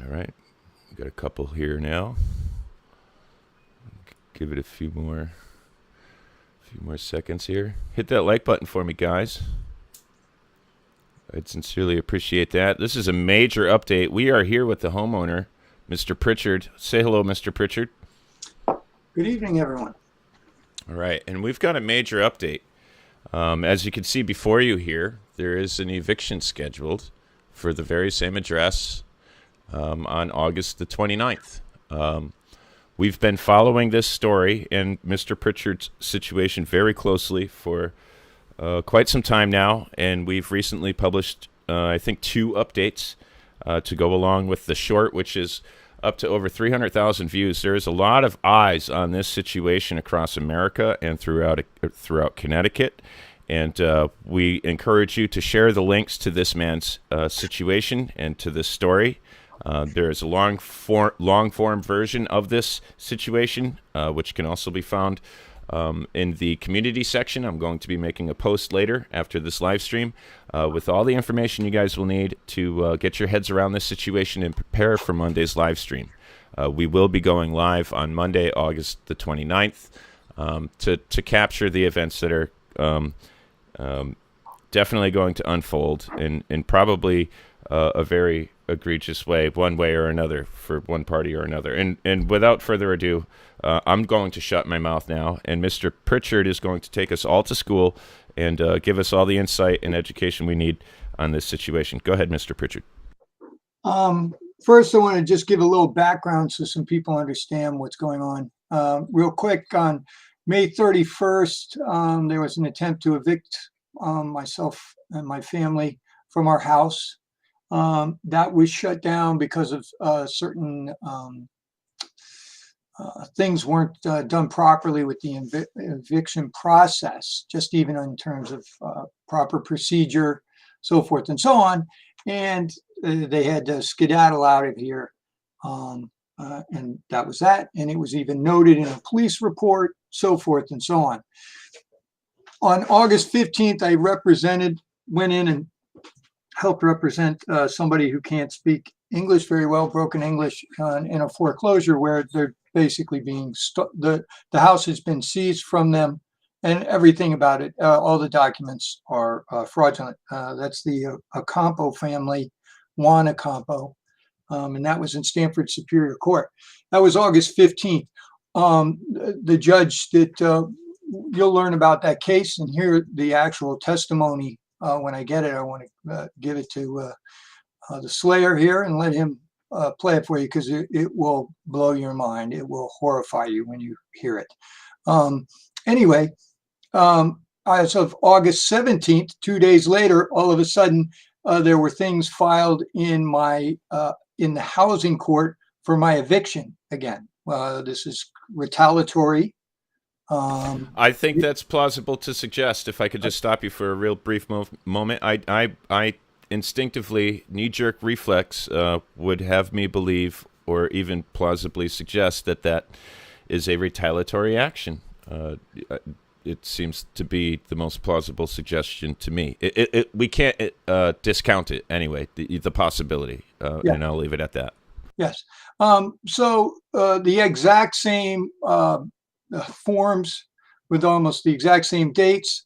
All right, we got a couple here now. Give it a few more seconds here. Hit that like button for me, guys. I'd sincerely appreciate that. This is a major update. We are here with the homeowner, Mr. Pritchard. Say hello, Mr. Pritchard. Good evening, everyone. All right, and we've got a major update. As you can see before you here, there is an eviction scheduled for the very same address on August the 29th. We've been following this story and Mr. Pritchard's situation very closely for quite some time now, and we've recently published, I think, 2 updates to go along with the short, which is up to over 300,000 views. There is a lot of eyes on this situation across America and throughout Connecticut, and we encourage you to share the links to this man's situation and to this story. There is a long form version of this situation, which can also be found in the community section. I'm going to be making a post later after this live stream with all the information you guys will need to get your heads around this situation and prepare for Monday's live stream. We will be going live on Monday, August the 29th, to capture the events that are definitely going to unfold in probably a very egregious way, one way or another, for one party or another. And without further ado, I'm going to shut my mouth now, and Mr. Pritchard is going to take us all to school and give us all the insight and education we need on this situation. Go ahead, Mr. Pritchard. First, I want to just give a little background so some people understand what's going on. Real quick, on May 31st, there was an attempt to evict myself and my family from our house. That was shut down because of certain things weren't done properly with the eviction process, just even in terms of proper procedure, so forth and so on. And they had to skedaddle out of here. And that was that. And it was even noted in a police report, so forth and so on. On August 15th, I went in and helped represent somebody who can't speak English very well, broken English, in a foreclosure where they're basically being the house has been seized from them, and everything about it, all the documents are fraudulent. That's the Acampo family, Juan Acampo, and that was in Stamford Superior Court. That was August 15th. The judge that you'll learn about that case and hear the actual testimony when I get it. I want to give it to the Slayer here and let him play it for you, because it will blow your mind. It will horrify you when you hear it. Anyway, as of August 17th, 2 days later, all of a sudden, there were things filed in the housing court for my eviction again. This is retaliatory. I think that's plausible to suggest. If I could just stop you for a real brief moment, I instinctively, knee-jerk reflex would have me believe, or even plausibly suggest, that is a retaliatory action. It seems to be the most plausible suggestion to me. We can't discount it anyway, the possibility, Yeah. and I'll leave it at that. Yes. So the exact same forms with almost the exact same dates,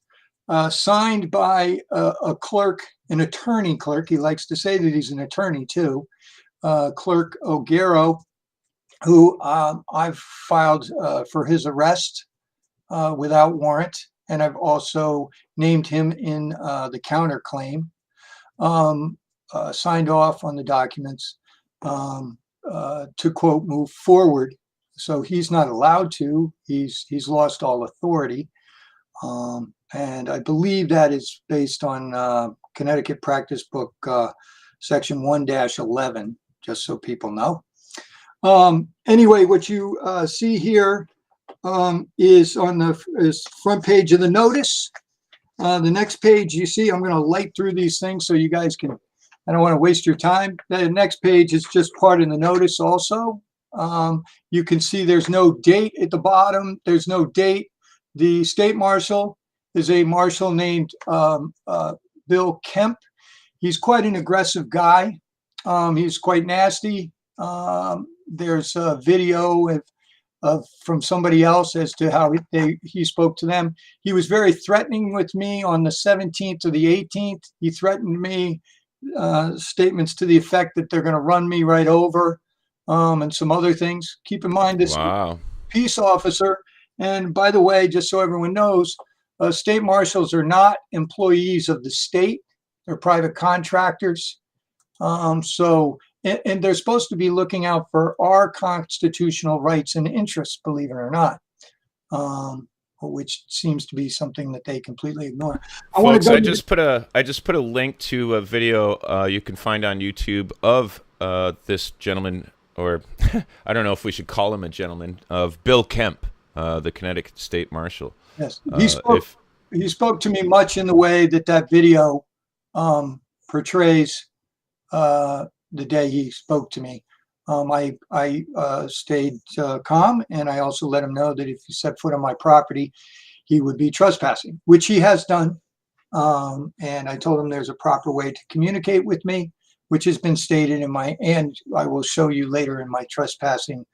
signed by a clerk, an attorney clerk. He likes to say that he's an attorney too, Clerk O'Garo, who I've filed for his arrest without warrant, and I've also named him in the counterclaim, signed off on the documents to, quote, move forward. So he's not allowed to. He's lost all authority. And I believe that is based on Connecticut Practice Book Section 1-11, just so people know. Anyway, what you see here is on the front page of the notice. The next page you see, I'm going to light through these things so you guys can, I don't want to waste your time. The next page is just part of the notice also. You can see there's no date at the bottom. There's no date. The state marshal is a marshal named Bill Kemp. He's quite an aggressive guy. He's quite nasty. There's a video from somebody else as to how he spoke to them. He was very threatening with me on the 17th or the 18th. He threatened me, statements to the effect that they're going to run me right over, and some other things. Keep in mind, this Wow. peace officer, and by the way, just so everyone knows, state marshals are not employees of the state. They're private contractors. And they're supposed to be looking out for our constitutional rights and interests, believe it or not, which seems to be something that they completely ignore. Folks, I just put a link to a video you can find on YouTube of this gentleman, or I don't know if we should call him a gentleman, of Bill Kemp, the Connecticut State Marshal. Yes, he spoke to me much in the way that video portrays. The day he spoke to me, I stayed calm, and I also let him know that if he set foot on my property, he would be trespassing, which he has done. And I told him there's a proper way to communicate with me, which has been stated and I will show you later in my trespassing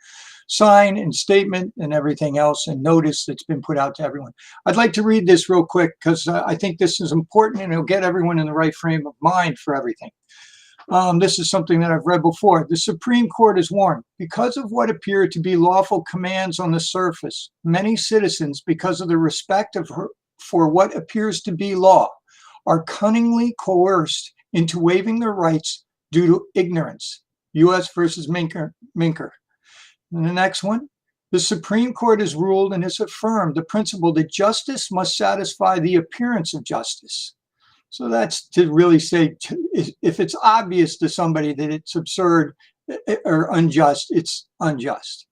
sign and statement and everything else and notice that's been put out to everyone. I'd like to read this real quick because I think this is important and it'll get everyone in the right frame of mind for everything. This is something that I've read before. The Supreme Court has warned, because of what appear to be lawful commands on the surface, many citizens, because of the respect for what appears to be law, are cunningly coerced into waiving their rights due to ignorance. U.S. versus Minker. And the next one, the Supreme Court has ruled and has affirmed the principle that justice must satisfy the appearance of justice. So that's to really say, if it's obvious to somebody that it's absurd or unjust, it's unjust.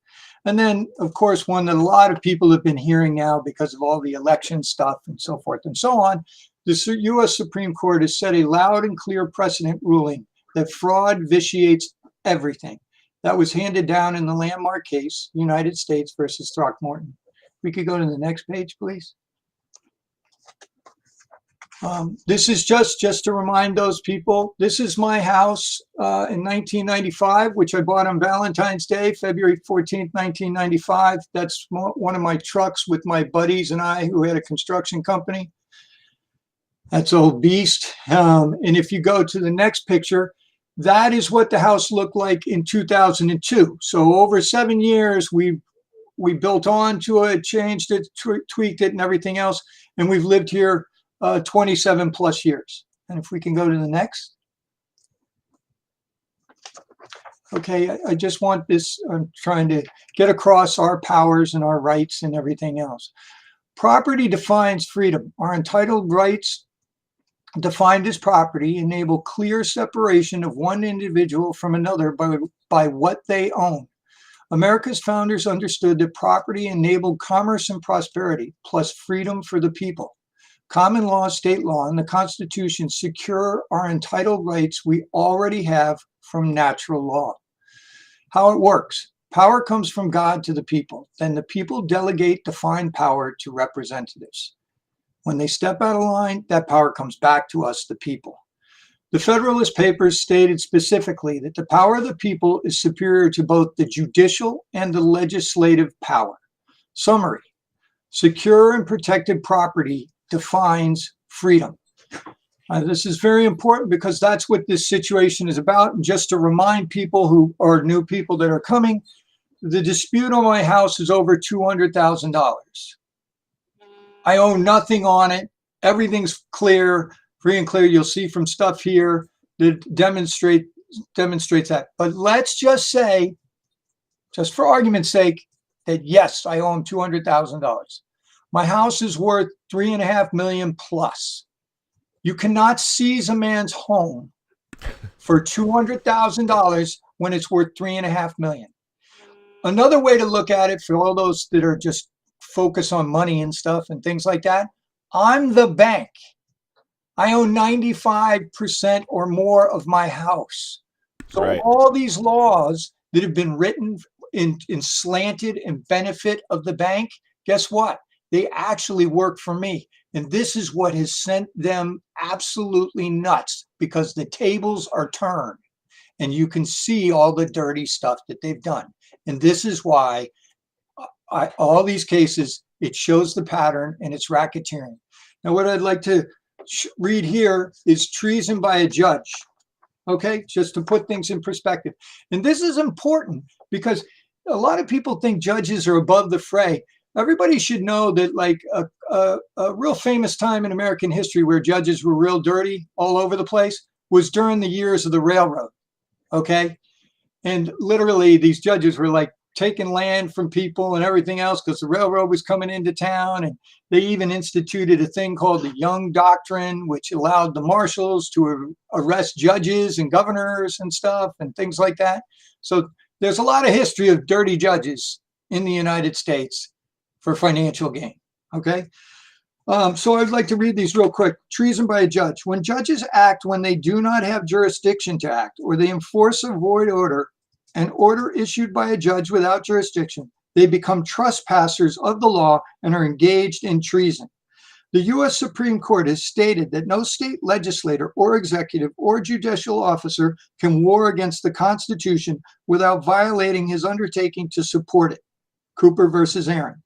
And then, of course, one that a lot of people have been hearing now because of all the election stuff and so forth and so on, the U.S. Supreme Court has set a loud and clear precedent ruling that fraud vitiates everything. That was handed down in the landmark case, United States versus Throckmorton. We could go to the next page, please. This is just to remind those people, this is my house in 1995, which I bought on Valentine's Day, February 14th, 1995. That's one of my trucks with my buddies and I who had a construction company. That's Old Beast. And if you go to the next picture, that is what the house looked like in 2002. So over 7 years, we built onto it, changed it, tweaked it and everything else. And we've lived here 27 plus years. And if we can go to the next. Okay, I just want this, I'm trying to get across our powers and our rights and everything else. Property defines freedom. Our entitled rights defined as property enable clear separation of one individual from another by what they own. America's founders understood that property enabled commerce and prosperity, plus freedom for the people. Common law, state law, and the Constitution secure our entitled rights we already have from natural law. How it works. Power comes from God to the people. Then the people delegate defined power to representatives. When they step out of line, that power comes back to us, the people. The Federalist Papers stated specifically that the power of the people is superior to both the judicial and the legislative power. Summary. Secure and protected property defines freedom. This is very important because that's what this situation is about. And just to remind people who are new people that are coming, the dispute on my house is over $200,000. I own nothing on it. Everything's clear, free and clear. You'll see from stuff here that demonstrates that. But let's just say, just for argument's sake, that yes, I own $200,000. My house is worth $3.5 million plus. You cannot seize a man's home for $200,000 when it's worth $3.5 million. Another way to look at it for all those that are just focus on money and stuff and things like that, I'm the bank. I own 95% or more of my house. So right. All these laws that have been written in slanted and benefit of the bank, guess what? They actually work for me. And this is what has sent them absolutely nuts because the tables are turned. and you can see all the dirty stuff that they've done. And this is why all these cases, it shows the pattern, and it's racketeering. Now, what I'd like to read here is treason by a judge. Okay, just to put things in perspective. And this is important because a lot of people think judges are above the fray. Everybody should know that, like, a real famous time in American history where judges were real dirty all over the place was during the years of the railroad. Okay, and literally these judges were like taking land from people and everything else because the railroad was coming into town. And they even instituted a thing called the Young Doctrine, which allowed the marshals to arrest judges and governors and stuff and things like that. So there's a lot of history of dirty judges in the United States for financial gain. Okay. So I'd like to read these real quick. Treason by a judge. When judges act when they do not have jurisdiction to act, or they enforce a void order, an order issued by a judge without jurisdiction, they become trespassers of the law and are engaged in treason. The U.S. Supreme Court has stated that no state legislator or executive or judicial officer can war against the Constitution without violating his undertaking to support it. Cooper versus Aaron.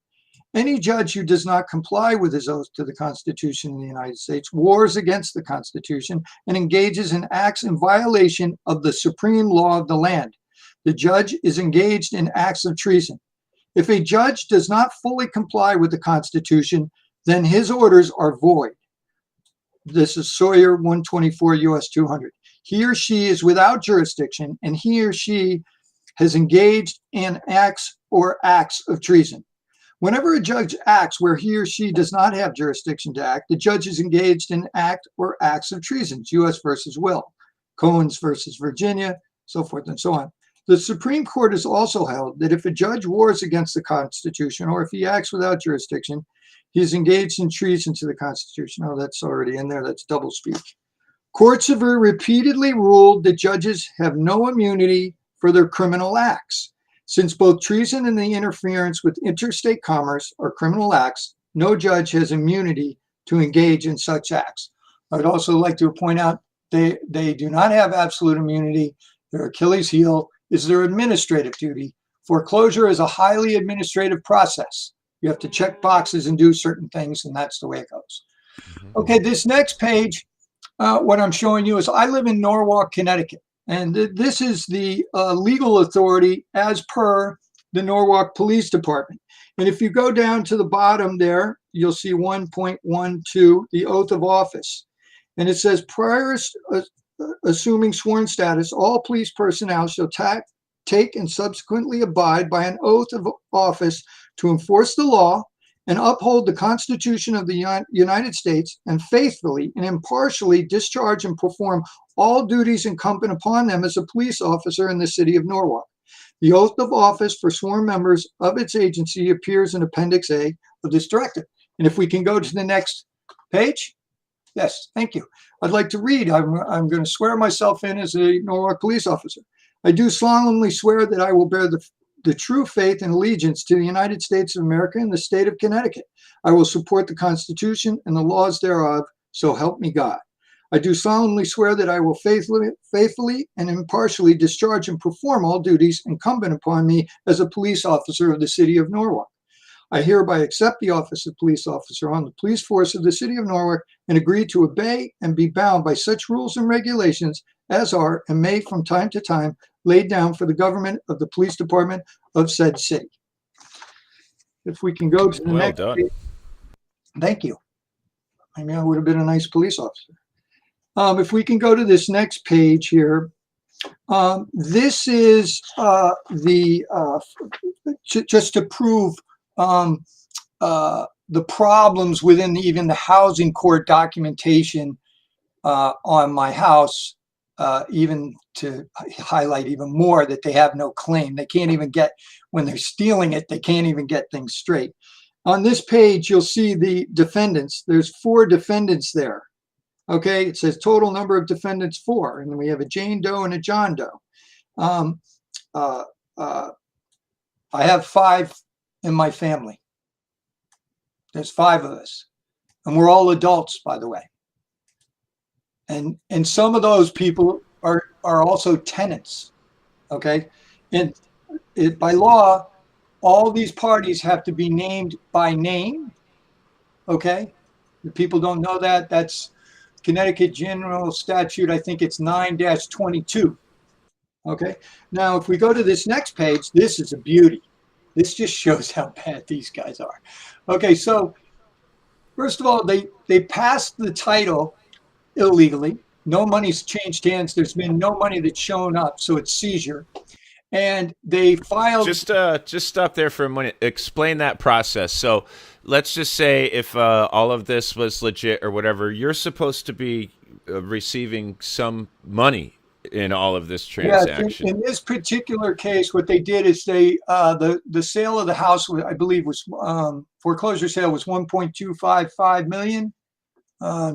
Any judge who does not comply with his oath to the Constitution in the United States wars against the Constitution and engages in acts in violation of the supreme law of the land. The judge is engaged in acts of treason. If a judge does not fully comply with the Constitution, then his orders are void. This is Sawyer 124 U.S. 200. He or she is without jurisdiction, and he or she has engaged in acts of treason. Whenever a judge acts where he or she does not have jurisdiction to act, the judge is engaged in act or acts of treason. U.S. versus Will, Cohens versus Virginia, so forth and so on. The Supreme Court has also held that if a judge wars against the Constitution, or if he acts without jurisdiction, he is engaged in treason to the Constitution. Oh, that's already in there. That's doublespeak. Courts have repeatedly ruled that judges have no immunity for their criminal acts. Since both treason and the interference with interstate commerce are criminal acts, no judge has immunity to engage in such acts. I'd also like to point out they do not have absolute immunity. Their Achilles heel is their administrative duty. Foreclosure is a highly administrative process. You have to check boxes and do certain things, and that's the way it goes. Okay, this next page, what I'm showing you is I live in Norwalk, Connecticut. And this is the legal authority as per the Norwalk Police Department. And if you go down to the bottom there, you'll see 1.12, the oath of office. And it says, prior assuming sworn status, all police personnel shall take and subsequently abide by an oath of office to enforce the law and uphold the Constitution of the United States, and faithfully and impartially discharge and perform all duties incumbent upon them as a police officer in the city of Norwalk. The oath of office for sworn members of its agency appears in Appendix A of this directive. And if we can go to the next page. Yes, thank you. I'd like to read. I'm going to swear myself in as a Norwalk police officer. I do solemnly swear that I will bear the true faith and allegiance to the United States of America and the state of Connecticut. I will support the Constitution and the laws thereof, so help me God. I do solemnly swear that I will faithfully and impartially discharge and perform all duties incumbent upon me as a police officer of the city of Norwalk. I hereby accept the office of police officer on the police force of the city of Norwalk and agree to obey and be bound by such rules and regulations as are and may from time to time laid down for the government of the police department of said city. If we can go to the next page. Thank you. I mean, I would have been a nice police officer. If we can go to this next page here, this is just to prove the problems within even the housing court documentation on my house, even to highlight even more that they have no claim. They can't even get, when they're stealing it, they can't even get things straight. On this page, you'll see the defendants. There's 4 defendants there. Okay, it says total number of defendants 4, and we have a Jane Doe and a John Doe. I have 5 in my family. There's 5 of us, and we're all adults, by the way. And some of those people are also tenants. Okay. And by law, all these parties have to be named by name. Okay. If people don't know that, that's Connecticut General Statute. I think it's 9-22. Okay. Now, if we go to this next page, this is a beauty. This just shows how bad these guys are. Okay. So first of all, they passed the title illegally. No money's changed hands. There's been no money that's shown up. So it's seizure. And they filed. Just stop there for a minute. Explain that process. So let's just say if all of this was legit or whatever, you're supposed to be receiving some money in all of this transaction. In this particular case, what they did is they the sale of the house, I believe, was foreclosure sale was 1.255 million.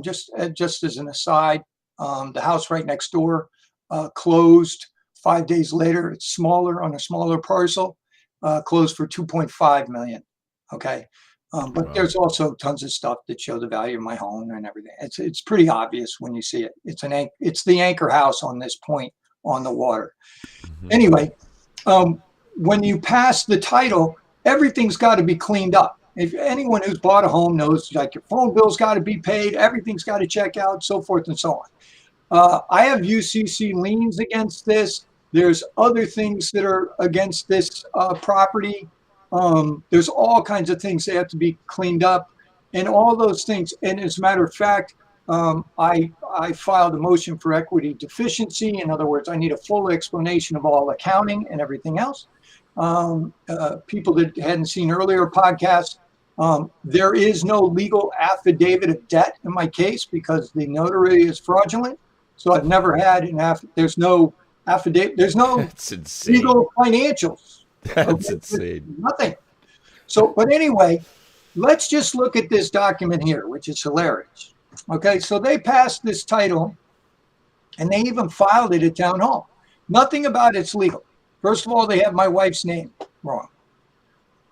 Just as an aside, the house right next door closed 5 days later. It's smaller on a smaller parcel, closed for 2.5 million. Okay. But wow. There's also tons of stuff that show the value of my home and everything. It's pretty obvious when you see it. It's the anchor house on this point on the water. Mm-hmm. Anyway, when you pass the title, everything's got to be cleaned up. If anyone who's bought a home knows, like, your phone bill's got to be paid, everything's got to check out, so forth and so on. I have UCC liens against this. There's other things that are against this property. There's all kinds of things that have to be cleaned up, and all those things. And as a matter of fact, I filed a motion for equity deficiency. In other words, I need a full explanation of all accounting and everything else. People that hadn't seen earlier podcasts, there is no legal affidavit of debt in my case because the notary is fraudulent. So I've never had there's no affidavit. There's no legal financials. That's insane. Nothing. So, but anyway, let's just look at this document here, which is hilarious. Okay, so they passed this title, and they even filed it at town hall. Nothing about it's legal. First of all, they have my wife's name wrong.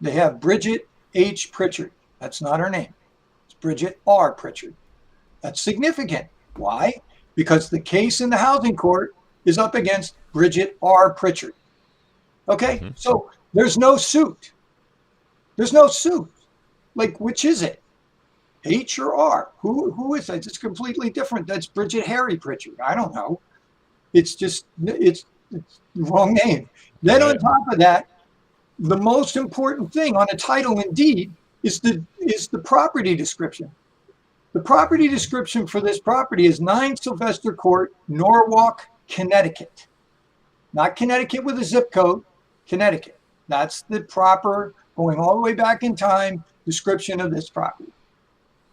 They have Bridget H. Pritchard. That's not her name. It's Bridget R. Pritchard. That's significant. Why? Because the case in the housing court is up against Bridget R. Pritchard. Okay, mm-hmm. So there's no suit. There's no suit. Like, which is it? H or R? Who is that? It's completely different. That's Bridget Harry Pritchard. I don't know. It's the wrong name. Then on top of that, the most important thing on a title and deed is the property description. The property description for this property is 9 Sylvester Court, Norwalk, Connecticut. Not Connecticut with a zip code, Connecticut. That's the proper, going all the way back in time, description of this property.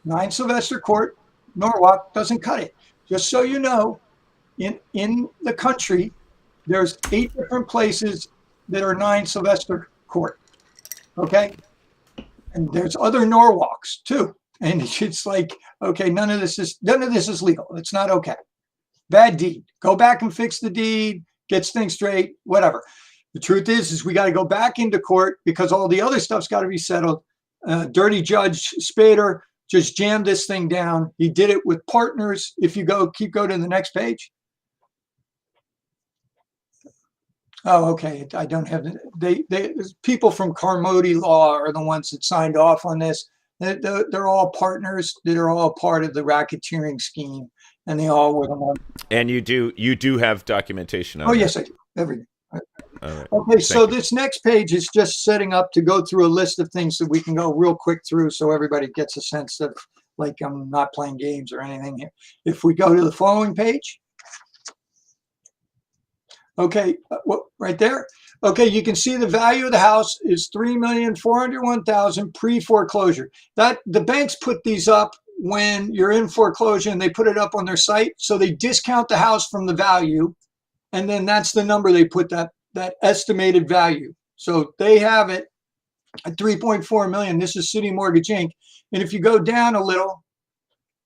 9 Sylvester Court, Norwalk doesn't cut it. Just so you know, in the country, there's 8 different places that are 9 Sylvester Court. Okay? And there's other Norwalks too. And it's like, okay, none of this is legal. It's not okay. Bad deed. Go back and fix the deed, gets things straight, whatever. The truth is we got to go back into court because all the other stuff's got to be settled. Dirty Judge Spader just jammed this thing down. He did it with partners. If you go to the next page. Oh, okay. I don't have they people from Carmody Law are the ones that signed off on this. They're all partners that are all part of the racketeering scheme, and they all were the ones. And you do have documentation on that. Oh, yes, I do. Everything. All right. Okay, so this next page is just setting up to go through a list of things that we can go real quick through so everybody gets a sense of, like, I'm not playing games or anything here. If we go to the following page. Okay, right there. Okay, you can see the value of the house is $3,401,000 pre-foreclosure. That the banks put these up when you're in foreclosure and they put it up on their site. So they discount the house from the value, and then that's the number they put that estimated value. So they have it at 3.4 million. This is City Mortgage Inc. And if you go down a little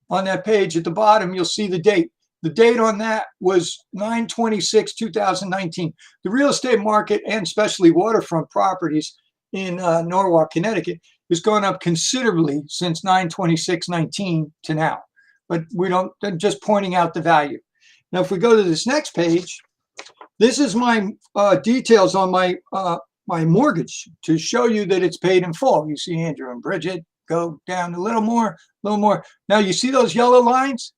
on that page at the bottom, you'll see the date. The date on that was 9/26/2019. The real estate market, and especially waterfront properties in Norwalk, Connecticut, has gone up considerably since 9/26/19 to now. But we don't, just pointing out the value. Now, if we go to this next page, this is my details on my my mortgage to show you that it's paid in full. You see Andrew and Bridget. Go down a little more, a little more. Now you see those yellow lines?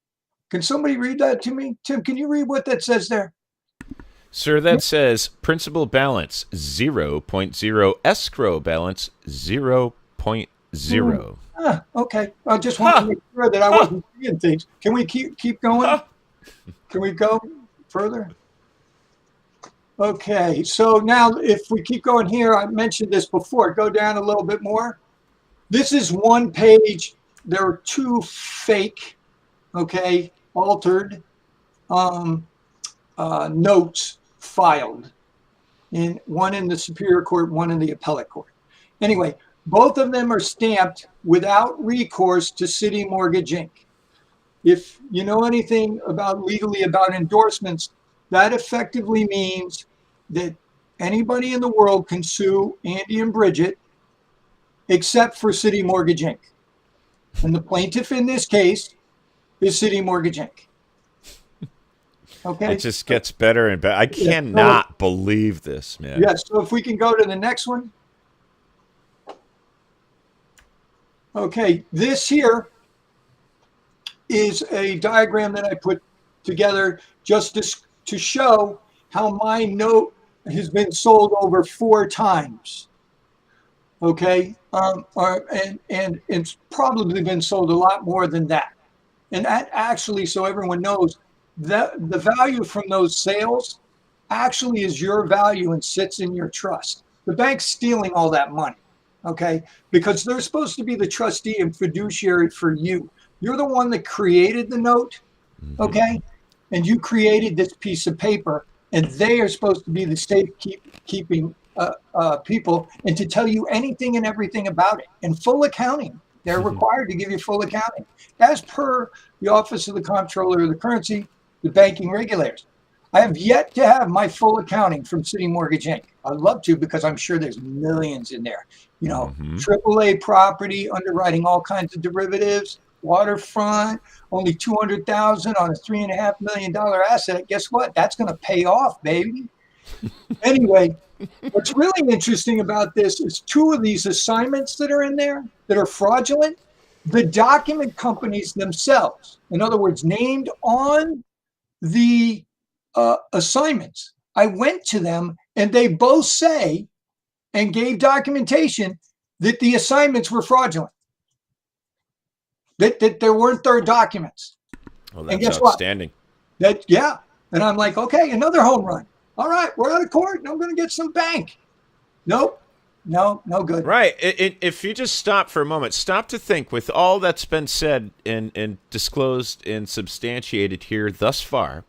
Can somebody read that to me? Tim, can you read what that says there? Sir, that says principal balance 0.0, escrow balance 0.0. Okay. I just want to make sure that I wasn't seeing things. Can we keep going? Can we go further? Okay. So now if we keep going here, I mentioned this before. Go down a little bit more. This is one page. There are two fake, okay, altered notes filed, one in the Superior Court, one in the Appellate Court. Anyway, both of them are stamped without recourse to City Mortgage Inc. If you know anything legally about endorsements, that effectively means that anybody in the world can sue Andy and Bridget except for City Mortgage Inc. And the plaintiff in this case is City Mortgage Inc. Okay. It just gets better and better. I cannot believe this, man. Yes. So if we can go to the next one. Okay. This here is a diagram that I put together just to show how my note has been sold over 4 times. Okay. And it's probably been sold a lot more than that. And that actually, so everyone knows, that the value from those sales actually is your value and sits in your trust. The bank's stealing all that money, okay? Because they're supposed to be the trustee and fiduciary for you. You're the one that created the note, okay? And you created this piece of paper, and they are supposed to be the safekeeping people and to tell you anything and everything about it and full accounting. They're required to give you full accounting as per the Office of the Comptroller of the Currency, the banking regulators. I have yet to have my full accounting from City Mortgage Inc. I'd love to, because I'm sure there's millions in there. You know, AAA property, underwriting all kinds of derivatives, waterfront, only $200,000 on a $3.5 million asset. Guess what? That's going to pay off, baby. Anyway, what's really interesting about this is 2 of these assignments that are in there that are fraudulent. The document companies themselves, in other words, named on the assignments, I went to them and they both say and gave documentation that the assignments were fraudulent, that there weren't third documents. Well, that's outstanding. Yeah. And I'm like, okay, another home run. All right, we're out of court and I'm going to get some bank. Nope. No good. Right. If you just stop for a moment, stop to think, with all that's been said and disclosed and substantiated here thus far,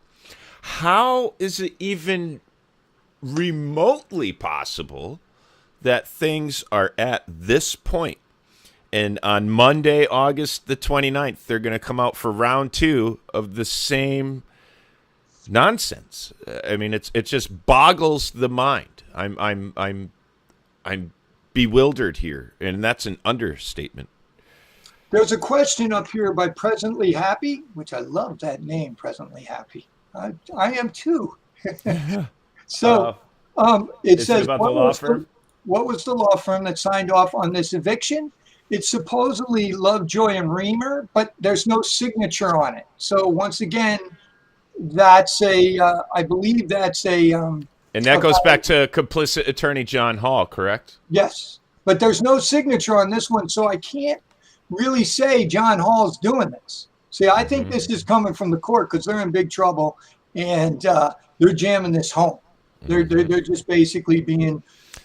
how is it even remotely possible that things are at this point? And on Monday, August the 29th, they're going to come out for round 2 of the same nonsense. I mean, it just boggles the mind. I'm bewildered here, and that's an understatement. There's a question up here by Presently Happy, which I love that name, Presently Happy. I am too. So it says, about the law firm? What was the law firm that signed off on this eviction? It's supposedly Lovejoy and Reamer, but there's no signature on it. So once again, that's I believe that's and that goes back to complicit attorney John Hall, correct? Yes, but there's no signature on this one, so I can't really say John Hall's doing this. See, I think this is coming from the court because they're in big trouble and they're jamming this home. They're just basically being.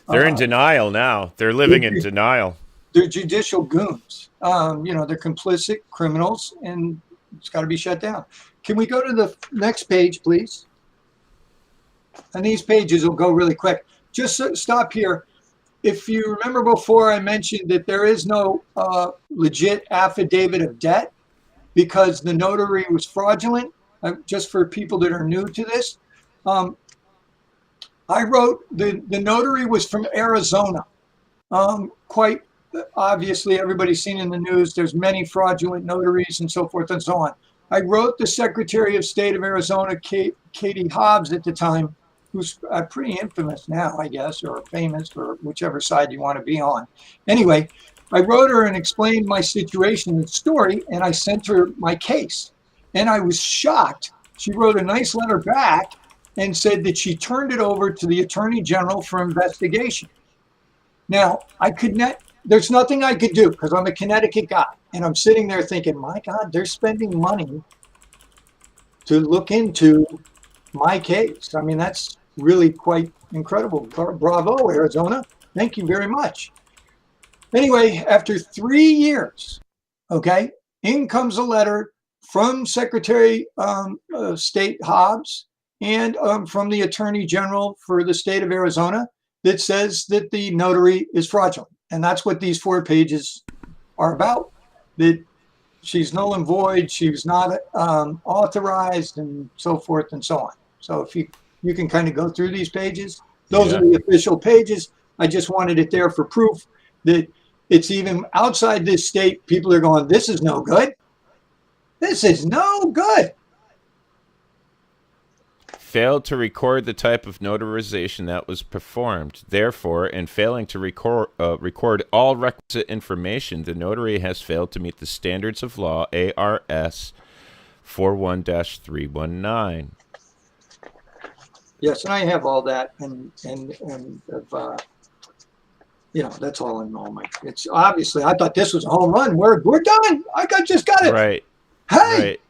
They're in denial now. They're living in denial. They're judicial goons. They're complicit criminals, and it's got to be shut down. Can we go to the next page, please? And these pages will go really quick. Just stop here. If you remember before, I mentioned that there is no legit affidavit of debt because the notary was fraudulent. Just for people that are new to this, I wrote the notary was from Arizona. Quite obviously, everybody's seen in the news, there's many fraudulent notaries and so forth and so on. I wrote the Secretary of State of Arizona, Katie Hobbs at the time, who's pretty infamous now, I guess, or famous, or whichever side you want to be on. Anyway, I wrote her and explained my situation and story, and I sent her my case. And I was shocked. She wrote a nice letter back and said that she turned it over to the Attorney General for investigation. Now, I could not, there's nothing I could do because I'm a Connecticut guy. And I'm sitting there thinking, my God, they're spending money to look into my case. I mean, that's really quite incredible. Bravo, Arizona. Thank you very much. Anyway, after 3 years, okay, in comes a letter from Secretary of State Hobbs and from the Attorney General for the state of Arizona that says that the notary is fraudulent. And that's what these 4 pages are about, that she's null and void, she's not authorized, and so forth and so on. So if you can kind of go through these pages, those are the official pages. I just wanted it there for proof that it's even outside this state, people are going, this is no good. This is no good. Failed to record the type of notarization that was performed. Therefore, in failing to record all requisite information, the notary has failed to meet the standards of law, ARS 41-319. Yes, and I have all that, and you know, that's all in all my. It's obviously I thought this was a home run. We're done. Just got it. Right. Hey, right.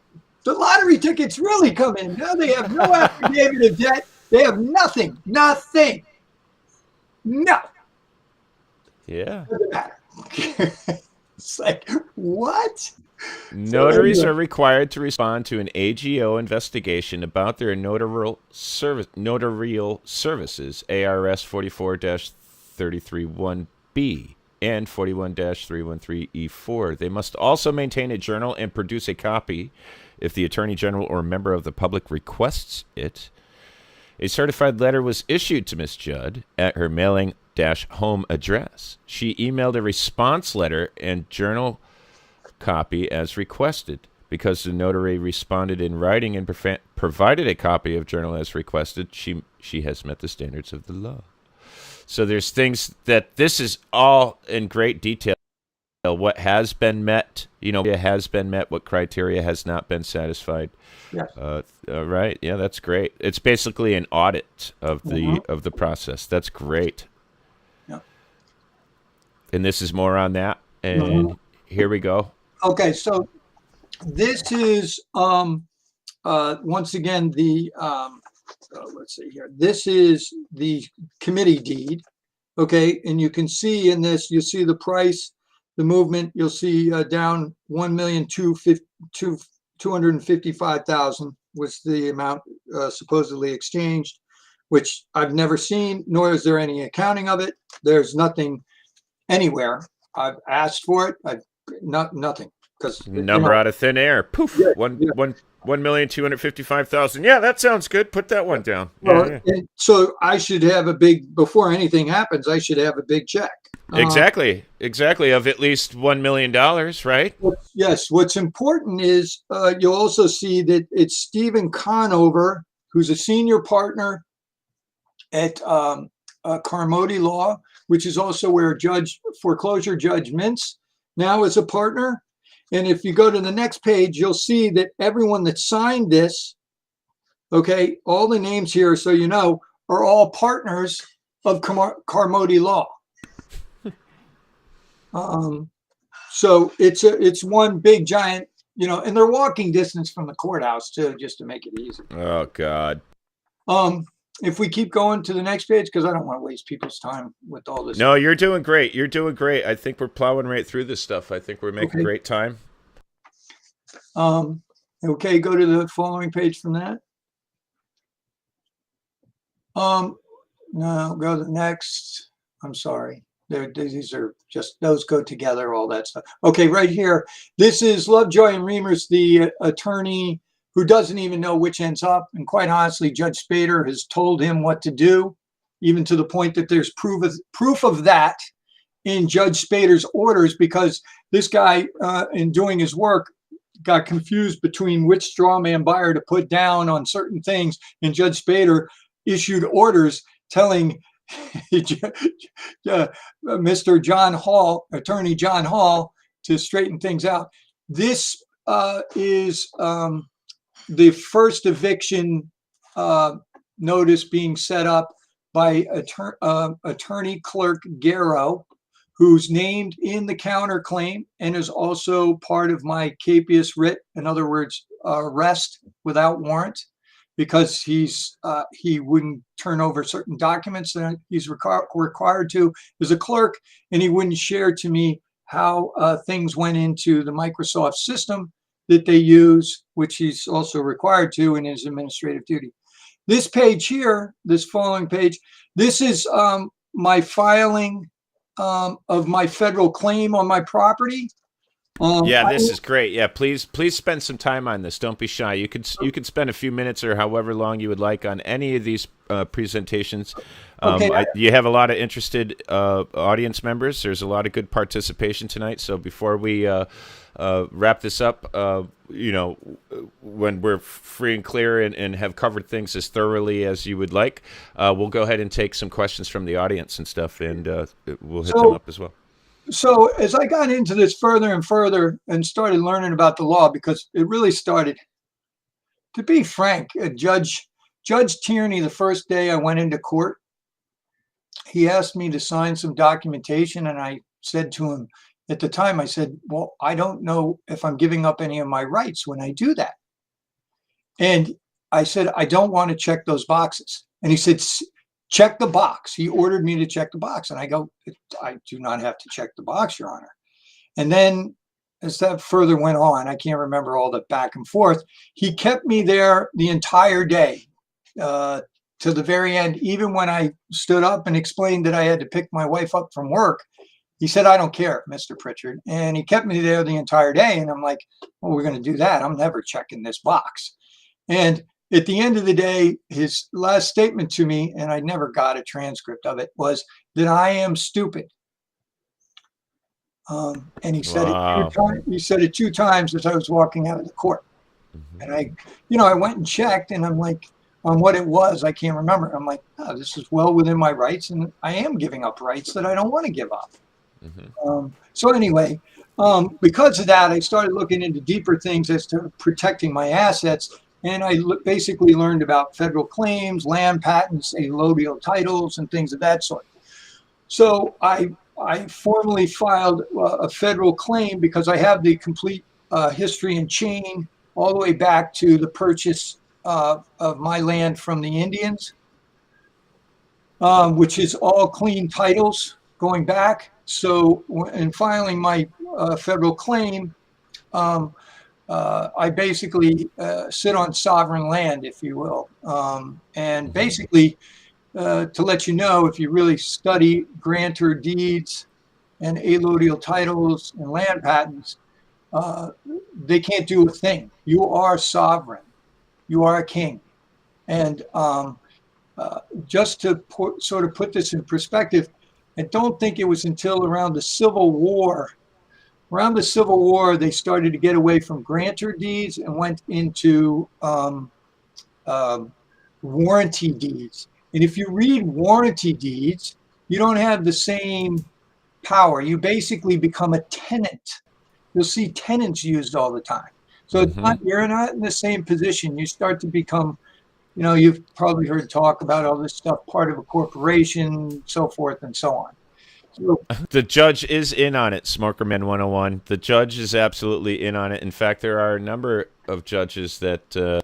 The lottery tickets really come in. Now they have no affidavit of debt. They have nothing. Nothing. No. Yeah. Doesn't matter. It's like, what? Notaries are required to respond to an AGO investigation about their notarial services, ARS 44-331B and 41-313E4. They must also maintain a journal and produce a copy if the Attorney General or member of the public requests it. A certified letter was issued to Ms. Judd at her mailing-home address. She emailed a response letter and journal copy as requested. Because the notary responded in writing and provided a copy of journal as requested, she has met the standards of the law. So there's things that this is all in great detail. What has been met, has been met, what criteria has not been satisfied. Yes. Right. Yeah, that's great. It's basically an audit of the process. That's great. Yeah. And this is more on that. And here we go. Okay, so this is once again the let's see here. This is the committee deed. Okay, and you can see in this, you see the price, the movement. You'll see down 1,255,000 was the amount supposedly exchanged, which I've never seen, nor is there any accounting of it. There's nothing anywhere. I've asked for it. Nothing. Number out of thin air. Poof. Yeah, 1,255,000. Yeah, that sounds good. Put that one down. Well, and so I should have before anything happens, I should have a big check. Exactly. Of at least $1 million, right? Yes. What's important is you'll also see that it's Stephen Conover, who's a senior partner at Carmody Law, which is also where foreclosure Judge Mintz now is a partner. And if you go to the next page, you'll see that everyone that signed this, okay, all the names here, so you know, are all partners of Carmody Law. So it's one big giant, and they're walking distance from the courthouse too, just to make it easy. Oh God. If we keep going to the next page, because I don't want to waste people's time with all this. No, you're doing great. I think we're plowing right through this stuff. I think we're making great time. Okay, go to the following page from that. No, go to the next. I'm sorry. These are just, those go together, all that stuff. Okay, right here. This is Lovejoy and Reimers, the attorney who doesn't even know which ends up. And quite honestly, Judge Spader has told him what to do, even to the point that there's proof of that in Judge Spader's orders, because this guy, in doing his work, got confused between which straw man buyer to put down on certain things, and Judge Spader issued orders telling Mr. John Hall, Attorney John Hall, to straighten things out. This is the first eviction notice being set up by Attorney Clerk Garrow, who's named in the counterclaim and is also part of my Capias writ, in other words, arrest without warrant, because he wouldn't turn over certain documents that he's required to as a clerk, and he wouldn't share to me how things went into the Microsoft system that they use, which he's also required to in his administrative duty. This page here, this following page, this is my filing of my federal claim on my property. Yeah, this is great. Yeah, please spend some time on this. Don't be shy. You can spend a few minutes or however long you would like on any of these presentations. Okay. You have a lot of interested audience members. There's a lot of good participation tonight. So before we wrap this up, when we're free and clear and have covered things as thoroughly as you would like, we'll go ahead and take some questions from the audience and stuff, and we'll hit them up as well. So as I got into this further and further and started learning about the law, because it really started, to be frank, Judge Tierney, the first day I went into court, he asked me to sign some documentation, and I said to him at the time, I said, well, I don't know if I'm giving up any of my rights when I do that. And I said, I don't want to check those boxes. And he said, check the box. He ordered me to check the box. And I go, I do not have to check the box, Your Honor. And then as that further went on, I can't remember all the back and forth. He kept me there the entire day to the very end. Even when I stood up and explained that I had to pick my wife up from work, he said, I don't care, Mr. Pritchard. And he kept me there the entire day. And I'm like, well, we're going to do that. I'm never checking this box. And at the end of the day, his last statement to me, and I never got a transcript of it, was that I am stupid. And he said it 2 times as I was walking out of the court. And I went and checked, and I'm like, on what it was, I can't remember. I'm like, oh, this is well within my rights, and I am giving up rights that I don't want to give up. So anyway, because of that, I started looking into deeper things as to protecting my assets. And I basically learned about federal claims, land patents, allodial titles, and things of that sort. So I formally filed a federal claim because I have the complete history and chain all the way back to the purchase of my land from the Indians, which is all clean titles going back. So in filing my federal claim, I basically sit on sovereign land, if you will. And basically, to let you know, if you really study grantor deeds and allodial titles and land patents, they can't do a thing. You are sovereign. You are a king. And just to sort of put this in perspective, I don't think it was until around the Civil War. Around the Civil War, they started to get away from grantor deeds and went into warranty deeds. And if you read warranty deeds, you don't have the same power. You basically become a tenant. You'll see tenants used all the time. So it's not, you're not in the same position. You start to become, you've probably heard talk about all this stuff, part of a corporation, so forth and so on. The judge is in on it, Smokerman 101. The judge is absolutely in on it. In fact, there are a number of judges that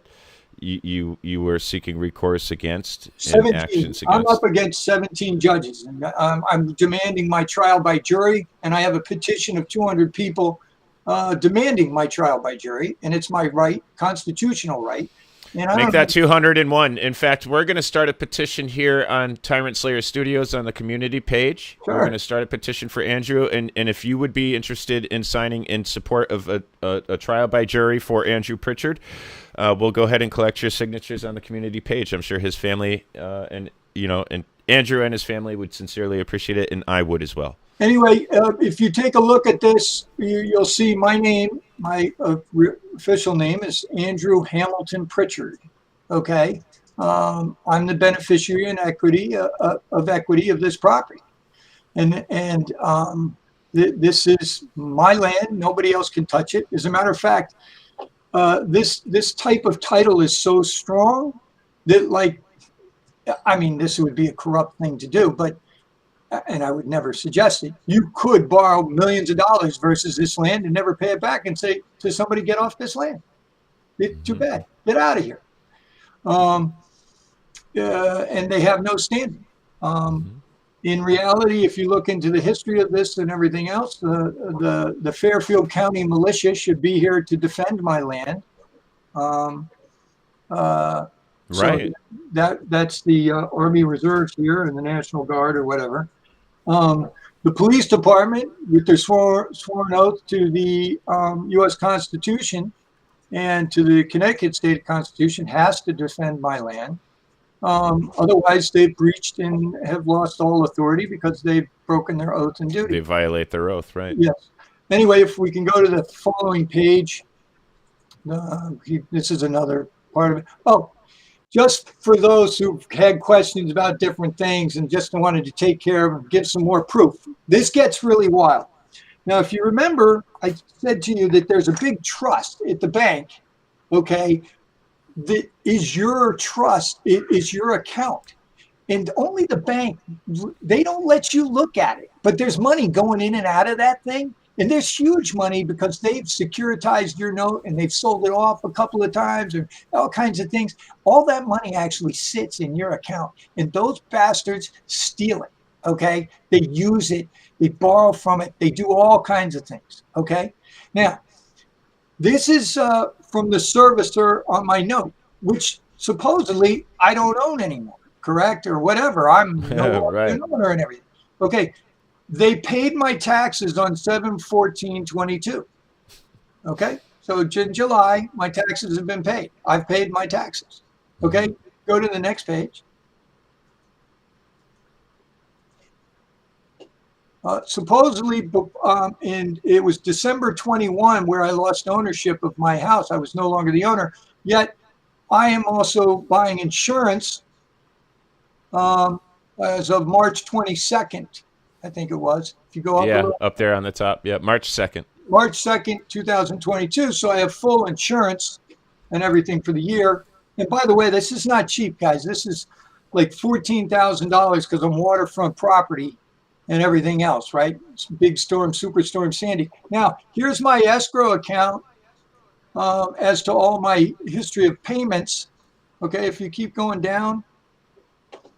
you were seeking recourse against. 17. Actions against. I'm up against 17 judges. And I'm demanding my trial by jury, and I have a petition of 200 people demanding my trial by jury, and it's my right, constitutional right. Make that 201. In fact, we're going to start a petition here on Tyrant Slayer Studios on the community page. Sure. We're going to start a petition for Andrew, and if you would be interested in signing in support of a trial by jury for Andrew Pritchard, we'll go ahead and collect your signatures on the community page. I'm sure his family and Andrew and his family would sincerely appreciate it, and I would as well. Anyway, if you take a look at this, you'll see my name official name is Andrew Hamilton Pritchard. Okay, I'm the beneficiary in equity of equity of this property, and this is my land. Nobody else can touch it. As a matter of fact, this type of title is so strong that, like, I mean, this would be a corrupt thing to do, but and I would never suggest it. You could borrow millions of dollars versus this land and never pay it back and say to somebody, get off this land. It's too bad. Get out of here. And they have no standing. In reality, if you look into the history of this and everything else, the Fairfield County militia should be here to defend my land. Right. So that's the Army Reserves here and the National Guard or whatever. The police department, with their sworn oath to the U.S. Constitution and to the Connecticut State Constitution, has to defend my land. Otherwise, they've breached and have lost all authority because they've broken their oath and duty. They violate their oath, right? Yes. Anyway, if we can go to the following page, this is another part of it. Oh, just for those who've had questions about different things and just wanted to take care of and give some more proof, this gets really wild. Now, if you remember, I said to you that there's a big trust at the bank, okay, that is your trust, it is your account. And only the bank, they don't let you look at it. But there's money going in and out of that thing. And there's huge money because they've securitized your note and they've sold it off a couple of times and all kinds of things. All that money actually sits in your account. And those bastards steal it, okay? They use it. They borrow from it. They do all kinds of things, okay? Now, this is from the servicer on my note, which supposedly I don't own anymore, correct? Or whatever. I'm no longer an owner and everything. Okay. They paid my taxes on 7/14/22. Okay, so in July, my taxes have been paid. I've paid my taxes. Okay, go to the next page. Supposedly, and it was December 21 where I lost ownership of my house. I was no longer the owner. Yet, I am also buying insurance as of March 22nd. I think it was. If you go up up there on the top. Yeah, March 2nd. March 2nd, 2022. So I have full insurance and everything for the year. And by the way, this is not cheap, guys. This is like $14,000 because I'm waterfront property and everything else, right? It's big storm, superstorm Sandy. Now, here's my escrow account as to all my history of payments. Okay, if you keep going down,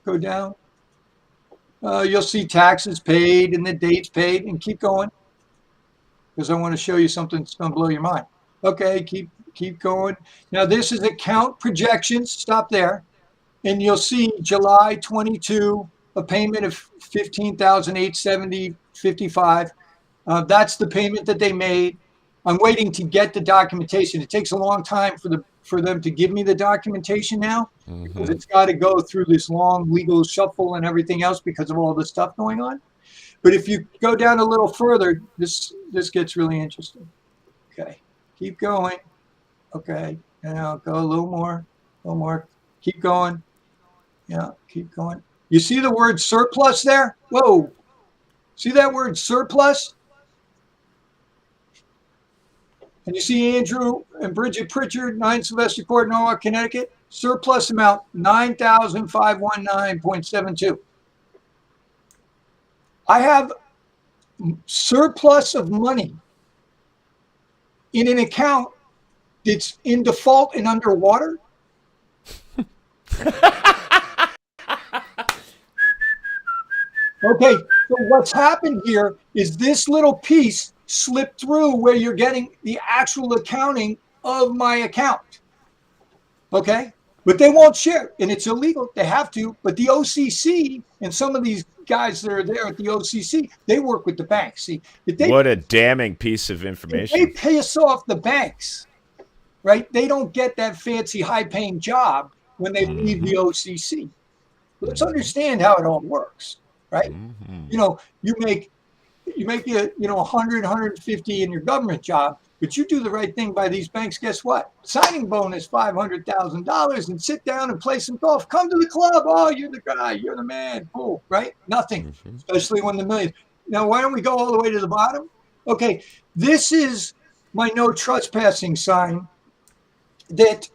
go down. You'll see taxes paid and the dates paid, and keep going because I want to show you something that's going to blow your mind. Okay, keep going. Now this is account projections. Stop there, and you'll see July 22, a payment of $15,870.55. That's the payment that they made. I'm waiting to get the documentation. It takes a long time for them to give me the documentation now, because it's got to go through this long legal shuffle and everything else because of all the stuff going on. But if you go down a little further, this gets really interesting. Okay, keep going. Okay, now go a little more. Keep going. Yeah, keep going. You see the word surplus there? Whoa. See that word surplus? And you see Andrew and Bridget Pritchard, 9 Sylvester Court, Norwalk, Connecticut. Surplus amount, $9,519.72. I have surplus of money in an account that's in default and underwater. Okay, so what's happened here is this little piece slipped through where you're getting the actual accounting of my account. Okay, but they won't share, and it's illegal. They have to, but the OCC and some of these guys that are there at the OCC, they work with the banks. See, what a damning piece of information. They piss off the banks, right? They don't get that fancy high-paying job when they leave the OCC. Let's understand how it all works, right? You know, you make 100, 150 in your government job, but you do the right thing by these banks, guess what? Signing bonus, $500,000, and sit down and play some golf. Come to the club. Oh, you're the guy. You're the man. Cool, right? Nothing, especially when the millions. Now, why don't we go all the way to the bottom? Okay, this is my no trespassing sign that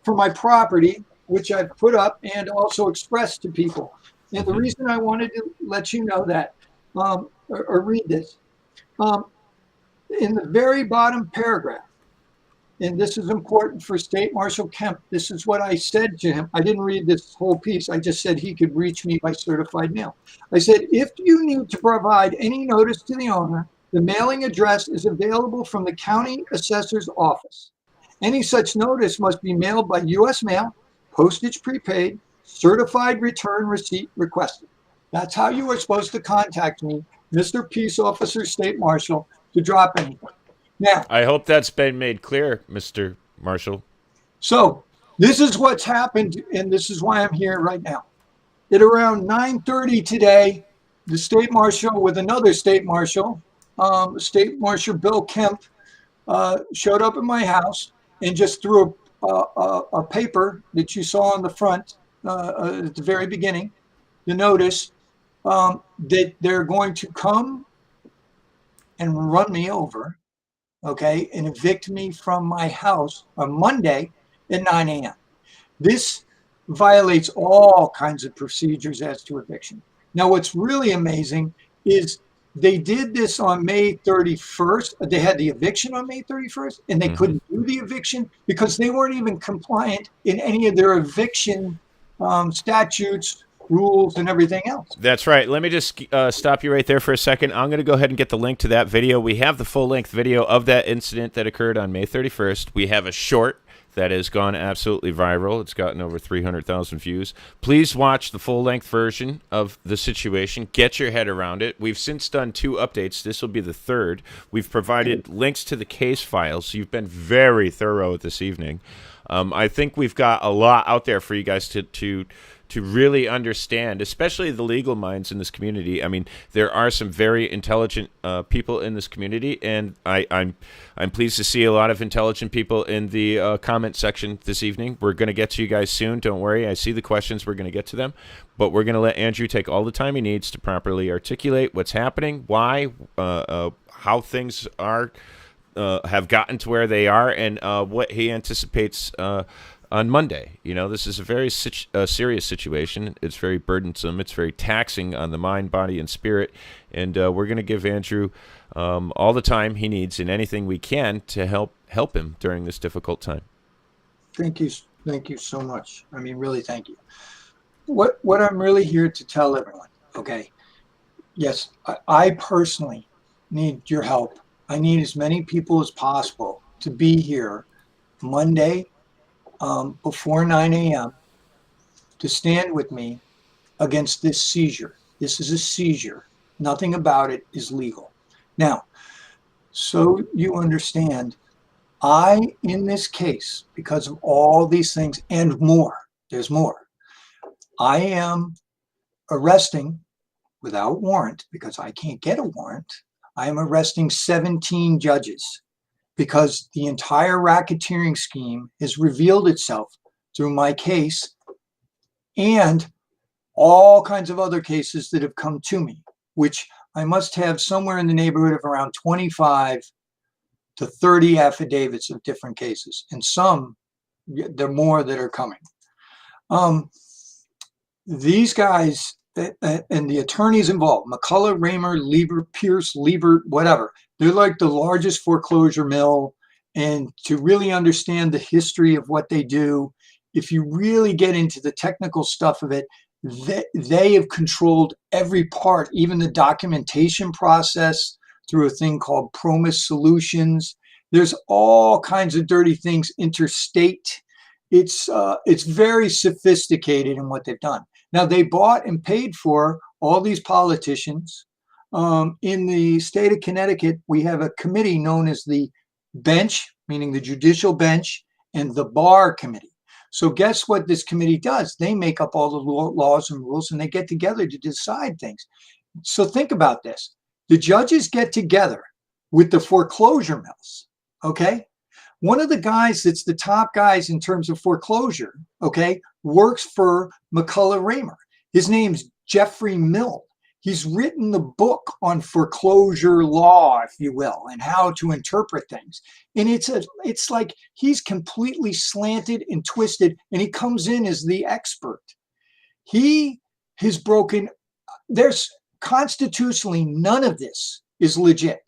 for my property, which I've put up and also expressed to people. And the reason I wanted to let you know that, or read this, in the very bottom paragraph, and this is important for State Marshal Kemp, this is what I said to him. I didn't read this whole piece. I just said he could reach me by certified mail. I said, if you need to provide any notice to the owner, the mailing address is available from the county assessor's office. Any such notice must be mailed by U.S. mail, postage prepaid, certified return receipt requested. That's how you are supposed to contact me, Mr. Peace Officer State Marshal, to drop anything. Now, I hope that's been made clear, Mr. Marshal. So this is what's happened, and this is why I'm here right now. At around 9:30 today, the State Marshal with another State Marshal, State Marshal Bill Kemp, showed up at my house and just threw a paper that you saw on the front at the very beginning, the notice that they're going to come and run me over, okay, and evict me from my house on Monday at 9 a.m. This violates all kinds of procedures as to eviction. Now, what's really amazing is they did this on May 31st. They had the eviction on May 31st, and they couldn't do the eviction because they weren't even compliant in any of their eviction statutes, rules, and everything else. That's right. Let me just stop you right there for a second. I'm going to go ahead and get the link to that video. We have the full-length video of that incident that occurred on May 31st. We have a short that has gone absolutely viral. It's gotten over 300,000 views. Please watch the full-length version of the situation. Get your head around it. We've since done 2 updates. This will be the 3rd. We've provided links to the case files. You've been very thorough this evening. I think we've got a lot out there for you guys to really understand, especially the legal minds in this community. I mean, there are some very intelligent people in this community, and I'm pleased to see a lot of intelligent people in the comment section this evening. We're going to get to you guys soon. Don't worry. I see the questions. We're going to get to them, but we're going to let Andrew take all the time he needs to properly articulate what's happening, why, how things are have gotten to where they are, and what he anticipates on Monday. You know, this is a very serious situation. It's very burdensome. It's very taxing on the mind, body, and spirit. And we're going to give Andrew all the time he needs and anything we can to help him during this difficult time. Thank you. Thank you so much. I mean, really, thank you. What I'm really here to tell everyone, okay, yes, I personally need your help. I need as many people as possible to be here Monday before 9 a.m. to stand with me against this seizure. This is a seizure. Nothing about it is legal. Now, so you understand, in this case, because of all these things and more, there's more, I am arresting without warrant, because I can't get a warrant. I am arresting 17 judges because the entire racketeering scheme has revealed itself through my case and all kinds of other cases that have come to me, which I must have somewhere in the neighborhood of around 25 to 30 affidavits of different cases. And some, there are more that are coming. These guys and the attorneys involved, McCullough, Raymer, Lieber, Pierce, Liebert, whatever, they're like the largest foreclosure mill. And to really understand the history of what they do, if you really get into the technical stuff of it, they have controlled every part, even the documentation process through a thing called Promise Solutions. There's all kinds of dirty things interstate. It's very sophisticated in what they've done. Now, they bought and paid for all these politicians. In the state of Connecticut, we have a committee known as the bench, meaning the judicial bench, and the bar committee. So guess what this committee does? They make up all the laws and rules, and they get together to decide things. So think about this. The judges get together with the foreclosure mills, okay? One of the guys that's the top guys in terms of foreclosure, okay, works for McCullough Raymer. His name's Jeffrey Mill. He's written the book on foreclosure law, if you will, and how to interpret things. And it's like he's completely slanted and twisted, and he comes in as the expert. He has broken, there's constitutionally none of this is legit.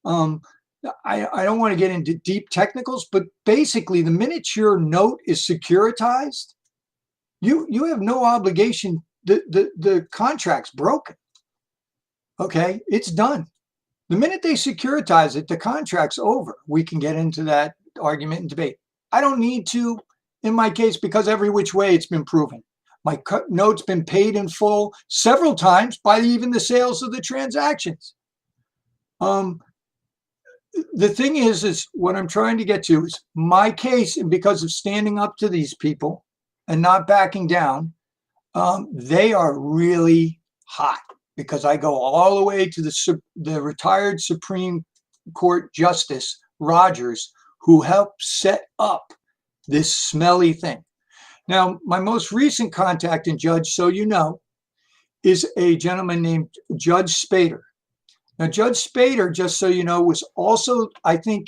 I don't want to get into deep technicals, but basically the minute your note is securitized, you have no obligation. The contract's broken. Okay, it's done. The minute they securitize it, the contract's over. We can get into that argument and debate. I don't need to in my case because every which way it's been proven. My note's been paid in full several times by even the sales of the transactions. The thing is what I'm trying to get to is my case, and because of standing up to these people and not backing down, they are really hot because I go all the way to the retired Supreme Court Justice Rogers, who helped set up this smelly thing. Now, my most recent contact and judge, so you know, is a gentleman named Judge Spader. Now, Judge Spader, just so you know, was also, I think,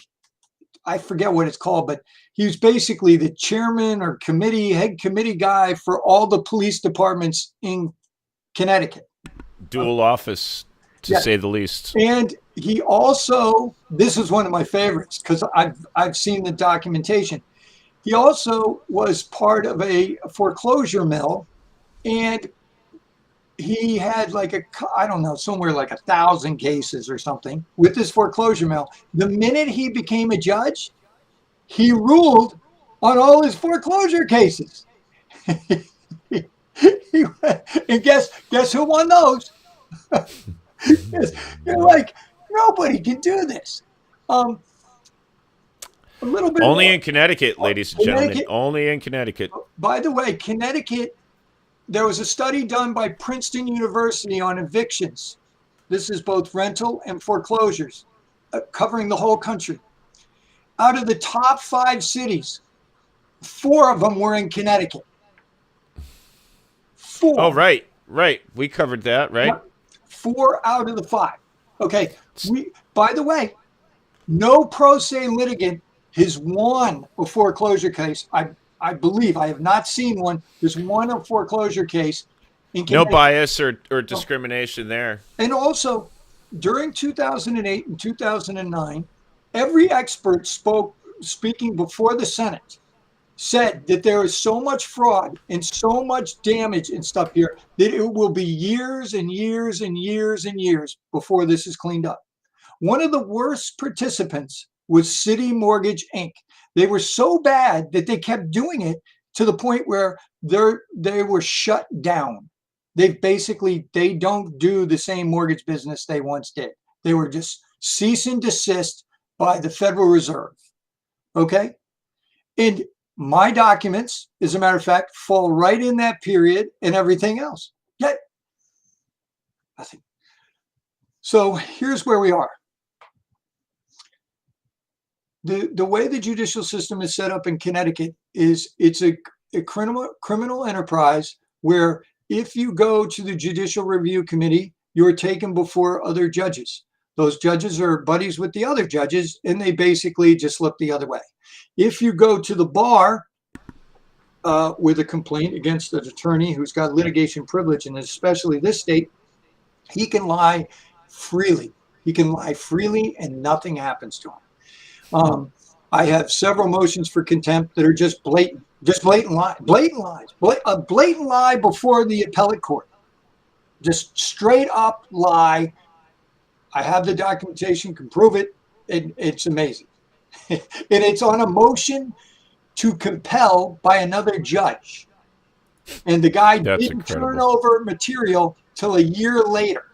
I forget what it's called, but he was basically the chairman or head committee guy for all the police departments in Connecticut. Dual office, to say the least. And he also, this is one of my favorites because I've seen the documentation. He also was part of a foreclosure mill, and he had I don't know, somewhere like 1,000 cases or something with this foreclosure mill. The minute he became a judge, he ruled on all his foreclosure cases. And guess who won those? You're like, nobody can do this. A little bit only more. In Connecticut, ladies and gentlemen. Only in Connecticut. By the way, Connecticut, there was a study done by Princeton University on evictions. This is both rental and foreclosures, covering the whole country. Out of the top 5 cities, 4 of them were in Connecticut. 4. Oh, right. We covered that, right? 4 out of the 5. Okay. By the way, no pro se litigant has won a foreclosure case. I believe, I have not seen one. There's won a foreclosure case in Connecticut. No bias or discrimination there. And also, during 2008 and 2009, every expert speaking before the Senate said that there is so much fraud and so much damage and stuff here that it will be years and years and years and years before this is cleaned up. One of the worst participants was City Mortgage Inc. They were so bad that they kept doing it to the point where they were shut down. They don't do the same mortgage business they once did. They were just cease and desist by the Federal Reserve. Okay? And my documents, as a matter of fact, fall right in that period and everything else. Yet, nothing. So here's where we are. The way the judicial system is set up in Connecticut is it's a criminal enterprise where if you go to the Judicial Review Committee, you're taken before other judges. Those judges are buddies with the other judges, and they basically just look the other way. If you go to the bar with a complaint against an attorney who's got litigation privilege, and especially this state, he can lie freely. He can lie freely and nothing happens to him. I have several motions for contempt that are just blatant lies, a blatant lie before the appellate court, just straight up lie. I have the documentation, can prove it, and it's amazing. And it's on a motion to compel by another judge. And the guy didn't turn over material till a year later.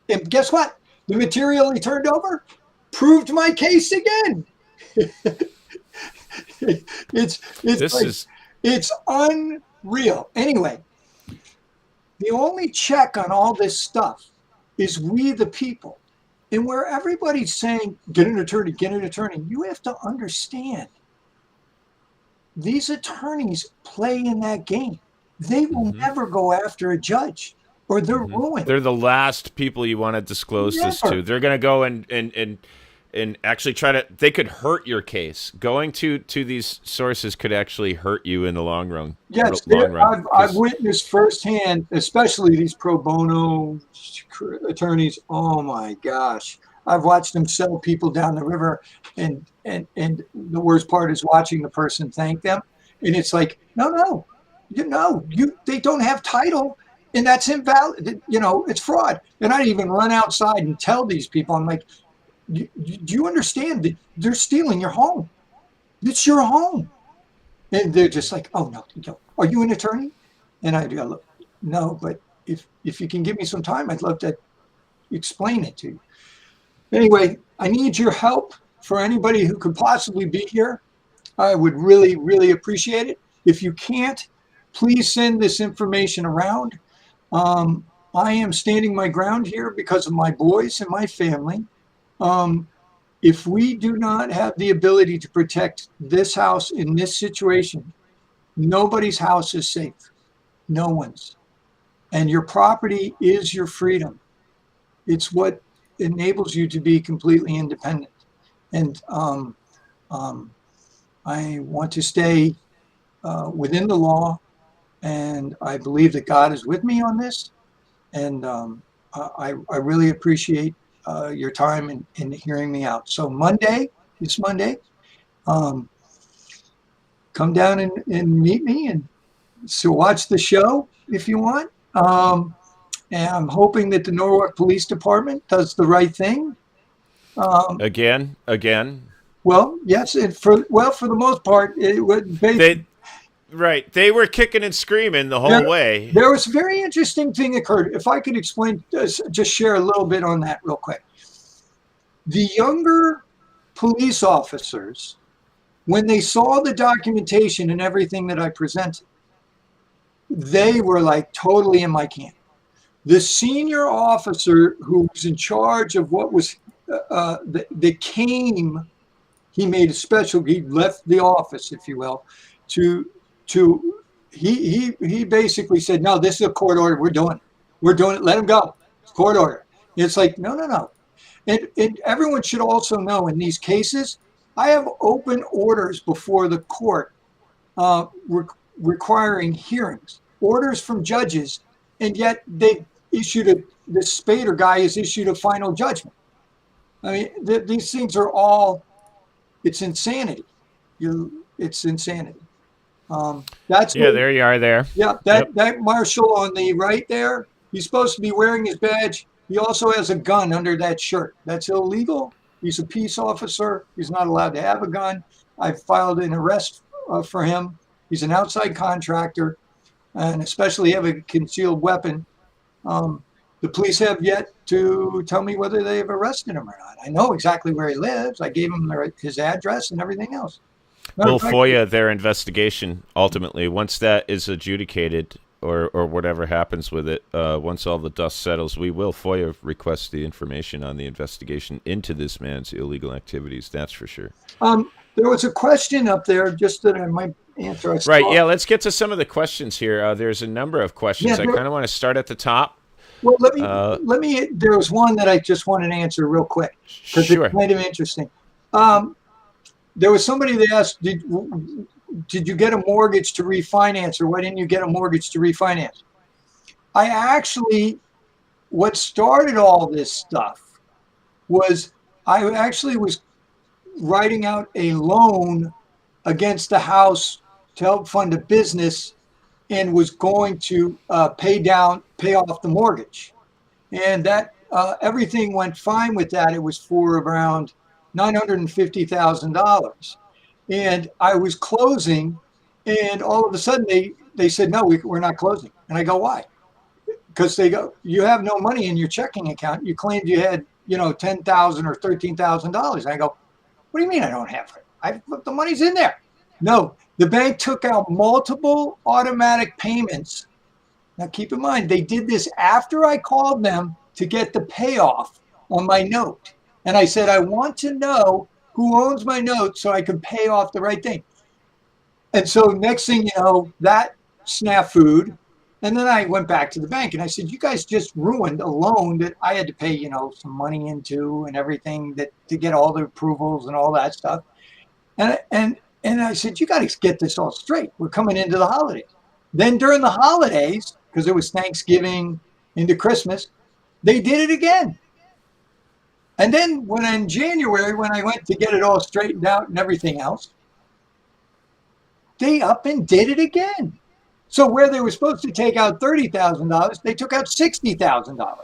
And guess what? The material he turned over proved my case again. It's unreal. Anyway, the only check on all this stuff is we the people. And where everybody's saying, get an attorney, you have to understand these attorneys play in that game. They will Mm-hmm. never go after a judge or they're Mm-hmm. ruined. They're the last people you want to disclose this to. Never. They're going to go and actually try to. They could hurt your case. Going to these sources could actually hurt you in the long run. Yes, Long run. I've witnessed firsthand, especially these pro bono attorneys. Oh my gosh. I've watched them settle people down the river, and the worst part is watching the person thank them. And it's like, no, they don't have title, and that's invalid. It's fraud. And I even run outside and tell these people, I'm like, do you understand that they're stealing your home? It's your home. And they're just like, oh, no. Are you an attorney? And I go, no, but if you can give me some time, I'd love to explain it to you. Anyway, I need your help for anybody who could possibly be here. I would really, really appreciate it. If you can't, please send this information around. I am standing my ground here because of my boys and my family. If we do not have the ability to protect this house in this situation, nobody's house is safe. No one's. And your property is your freedom. It's what enables you to be completely independent. And I want to stay within the law. And I believe that God is with me on this. And I really appreciate your time in hearing me out. So this Monday, come down and meet me and so watch the show if you want. And I'm hoping that the Norwalk Police Department does the right thing. Again. Well, yes, and for the most part, it would basically. Right. They were kicking and screaming the whole way. There was a very interesting thing occurred. If I could explain, just share a little bit on that real quick. The younger police officers, when they saw the documentation and everything that I presented, they were like totally in my camp. The senior officer who was in charge of what was that came, he left the office, if you will, he basically said, no, this is a court order. We're doing it. Let him go. It's court order. It's like, no. And everyone should also know in these cases, I have open orders before the court requiring hearings, orders from judges, and yet they issued this Spader guy has issued a final judgment. I mean, these things are it's insanity. It's insanity. There you are there. Yeah, that marshal on the right there, he's supposed to be wearing his badge. He also has a gun under that shirt. That's illegal. He's a peace officer. He's not allowed to have a gun. I filed an arrest for him. He's an outside contractor and especially have a concealed weapon. The police have yet to tell me whether they have arrested him or not. I know exactly where he lives. I gave him his address and everything else. We'll FOIA their investigation ultimately. Once that is adjudicated or whatever happens with it, once all the dust settles, we will FOIA request the information on the investigation into this man's illegal activities. That's for sure. There was a question up there just that I might answer. Right, yeah, let's get to some of the questions here. There's a number of questions. I kind of want to start at the top. Well, let me. There was one that I just wanted to answer real quick because it's kind of interesting. There was somebody that asked, did you get a mortgage to refinance, or why didn't you get a mortgage to refinance? What started all this stuff was I actually was writing out a loan against the house to help fund a business and was going to pay off the mortgage. And that everything went fine with that. It was for around $950,000. And I was closing, and all of a sudden they said, no, we're not closing. And I go, why? Because they go, you have no money in your checking account. You claimed you had, $10,000 or $13,000. And I go, what do you mean I don't have it? The money's in there. No, the bank took out multiple automatic payments. Now keep in mind, they did this after I called them to get the payoff on my note. And I said, I want to know who owns my note so I can pay off the right thing. And so next thing you know, that snafu'd. And then I went back to the bank and I said, you guys just ruined a loan that I had to pay, some money into and everything that to get all the approvals and all that stuff. And I said, you got to get this all straight. We're coming into the holidays. Then during the holidays, because it was Thanksgiving into Christmas, they did it again. And then in January, when I went to get it all straightened out and everything else, they up and did it again. So where they were supposed to take out $30,000, they took out $60,000.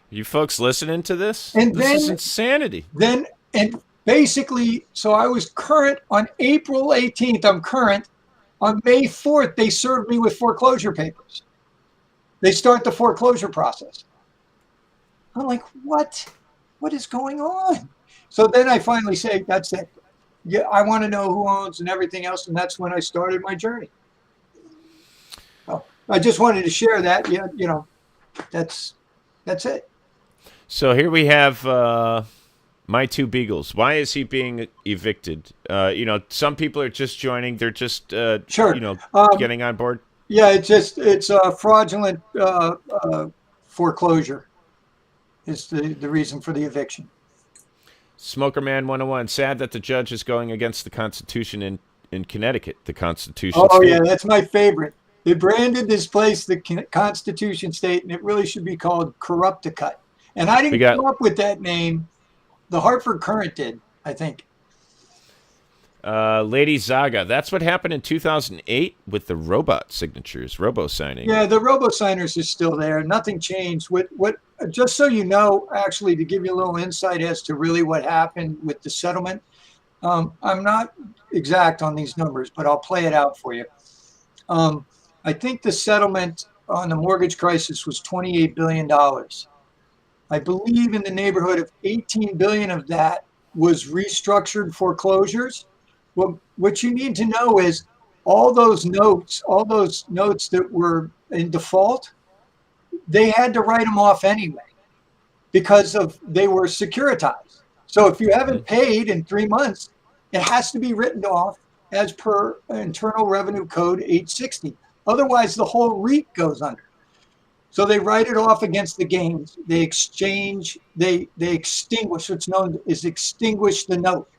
You folks listening to this? And this is insanity. And basically, so I was current on April 18th. I'm current. On May 4th, they served me with foreclosure papers. They start the foreclosure process. I'm like, what? What is going on? So then I finally say, that's it. Yeah, I want to know who owns and everything else. And that's when I started my journey. So I just wanted to share that. Yeah, that's it. So here we have my two beagles. Why is he being evicted? Some people are just joining. They're just, sure. Getting on board. Yeah, it's a fraudulent foreclosure is the reason for the eviction. Smoker Man 101. Sad that the judge is going against the Constitution in Connecticut, the Constitution state. State. Yeah, that's my favorite. They branded this place the Constitution State, and it really should be called Corrupticut. And I didn't come up with that name. The Hartford Courant did, I think. Lady Zaga. That's what happened in 2008 with the robot signatures, robo-signing. Yeah, the robo-signers is still there. Nothing changed. What? Just so you know, actually, to give you a little insight as to really what happened with the settlement, I'm not exact on these numbers, but I'll play it out for you. I think the settlement on the mortgage crisis was $28 billion. I believe in the neighborhood of 18 billion of that was restructured foreclosures. Well, what you need to know is all those notes that were in default, they had to write them off anyway because they were securitized. So if you haven't paid in 3 months, it has to be written off as per Internal Revenue Code 860. Otherwise, the whole REIT goes under. So they write it off against the gains. They extinguish what's known as extinguish the note.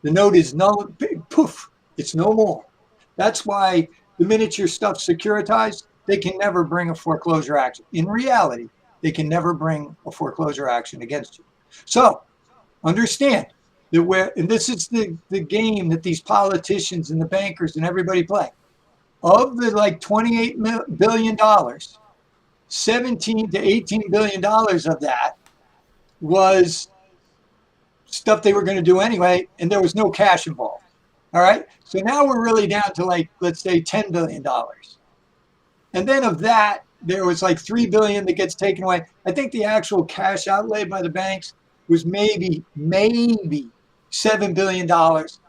The note is null, poof, it's no more. That's why the minute your stuff's securitized, they can never bring a foreclosure action. In reality, they can never bring a foreclosure action against you. So understand that and this is the game that these politicians and the bankers and everybody play. Of the $28 billion, 17 to 18 billion dollars of that was stuff they were going to do anyway, and there was no cash involved. All right. So now we're really down to let's say $10 billion. And then of that, there was $3 billion that gets taken away. I think the actual cash outlay by the banks was maybe $7 billion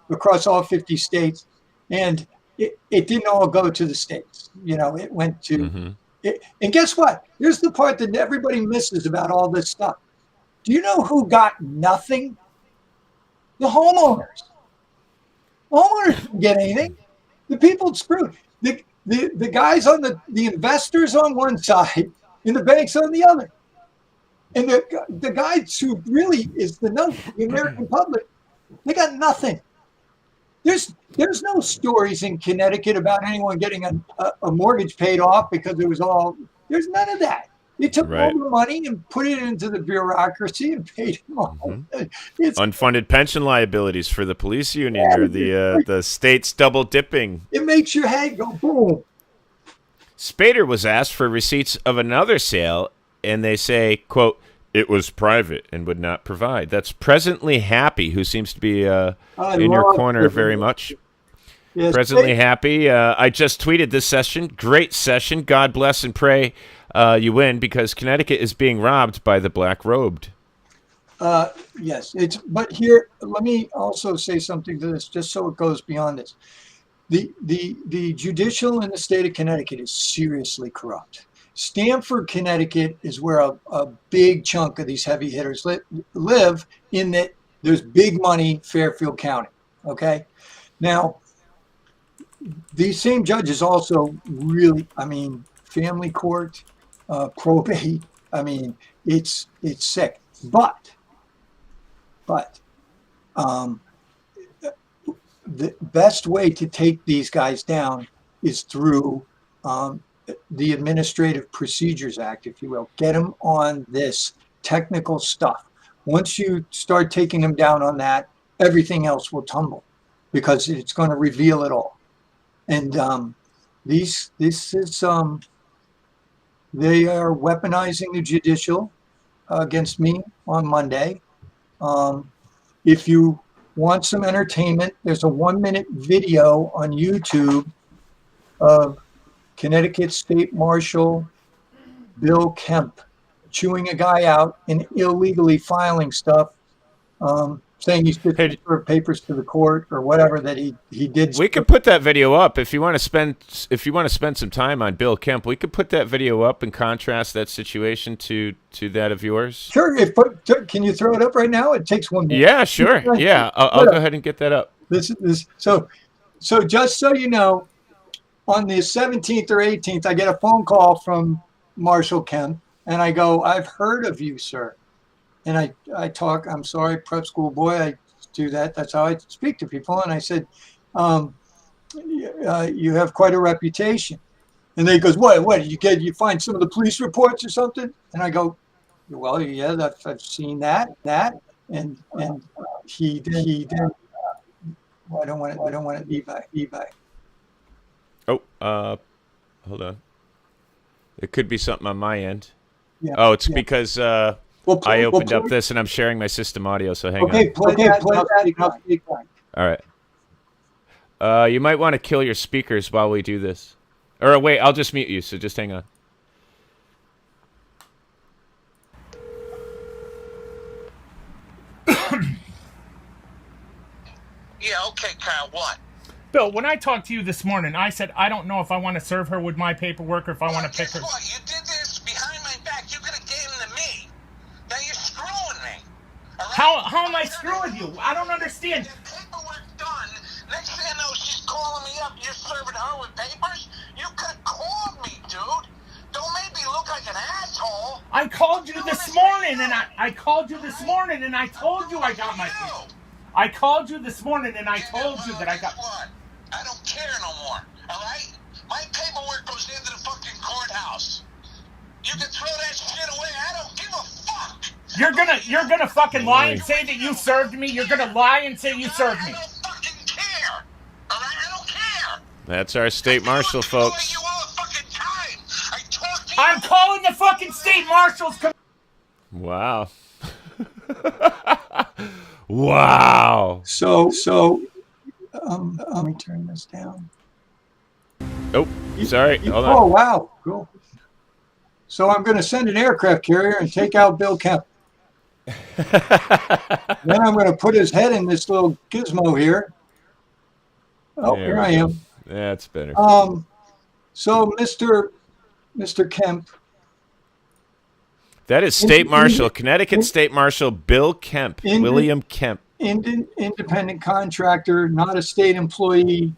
across all 50 states. And it didn't all go to the states. It went to and guess what? Here's the part that everybody misses about all this stuff. Do you know who got nothing? The homeowners. The homeowners didn't get anything. The people screwed. The guys on the investors on one side and the banks on the other. And the guys who really is the American public, they got nothing. There's no stories in Connecticut about anyone getting a mortgage paid off because it was there's none of that. They took all the money and put it into the bureaucracy and paid them off. It's unfunded pension liabilities for the police union or the state's double dipping. It makes your head go boom. Spader was asked for receipts of another sale, and they say, quote, "It was private and would not provide." That's Presently Happy, who seems to be in your corner very much. Yes, Presently Happy. I just tweeted this session. Great session. God bless and pray you win, because Connecticut is being robbed by the black-robed. Yes. But here, let me also say something to this, just so it goes beyond this. The judicial in the state of Connecticut is seriously corrupt. Stamford, Connecticut is where a big chunk of these heavy hitters live, in that there's big money, Fairfield County. Okay. Now, these same judges also really, I mean, family court, probate. I mean, it's sick. But the best way to take these guys down is through the Administrative Procedures Act, if you will. Get them on this technical stuff. Once you start taking them down on that, everything else will tumble, because it's going to reveal it all. And this is they are weaponizing the judicial against me on Monday. If you want some entertainment, there's a 1-minute video on YouTube of Connecticut State Marshal Bill Kemp chewing a guy out and illegally filing stuff, saying he's transfer papers to the court or whatever that he did. We could put that video up if you want to spend some time on Bill Kemp. We could put that video up and contrast that situation to that of yours. Sure. Can you throw it up right now? It takes 1 minute. Yeah, sure. Yeah, I'll go ahead and get that up. So just so you know, on the 17th or 18th, I get a phone call from Marshal Kemp, and I go, "I've heard of you, sir." And I talk, "I'm sorry, prep school boy, I do that. That's how I speak to people." And I said, "You have quite a reputation." And then he goes, "What? You find some of the police reports or something?" And I go, "Well, yeah, I've seen that." And he did. Well, I don't want it eBay. Oh, hold on. It could be something on my end. Yeah. Oh, it's because I opened up this and I'm sharing my system audio, so hang on. Play that. All right. You might want to kill your speakers while we do this. Or wait, I'll just mute you, so just hang on. Yeah, okay, Kyle, what? Bill, when I talked to you this morning, I said I don't know if I want to serve her with my paperwork or if I want to pick her. Guess what? You did this behind my back. You could have gave them to me. Now you're screwing me. All right? How am I screwing you? I don't understand. Get paperwork done. Next thing I know, she's calling me up. You're serving her with papers? You could have called me, dude. Don't make me look like an asshole. I called you this morning, and I called you this morning, and I told you I got my papers. I called you this morning, and I told you that I got. What? I don't care no more. All right? My paperwork goes into the fucking courthouse. You can throw that shit away. I don't give a fuck. You're gonna fucking lie and say that you served me. You're gonna lie and say you served me. I don't fucking care. All right? I don't care. That's our state marshal, folks. You all the fucking time. I talk to you. I'm calling the fucking state marshals. Wow. Wow. So let me turn this down. Oh, sorry. Hold on. Oh, wow. Cool. So I'm going to send an aircraft carrier and take out Bill Kemp. Then I'm going to put his head in this little gizmo here. Oh, There here we I go. am. That's better. So Mr. Kemp. That is State Marshal, Connecticut State Marshal Bill Kemp, William Kemp. Independent contractor, not a state employee,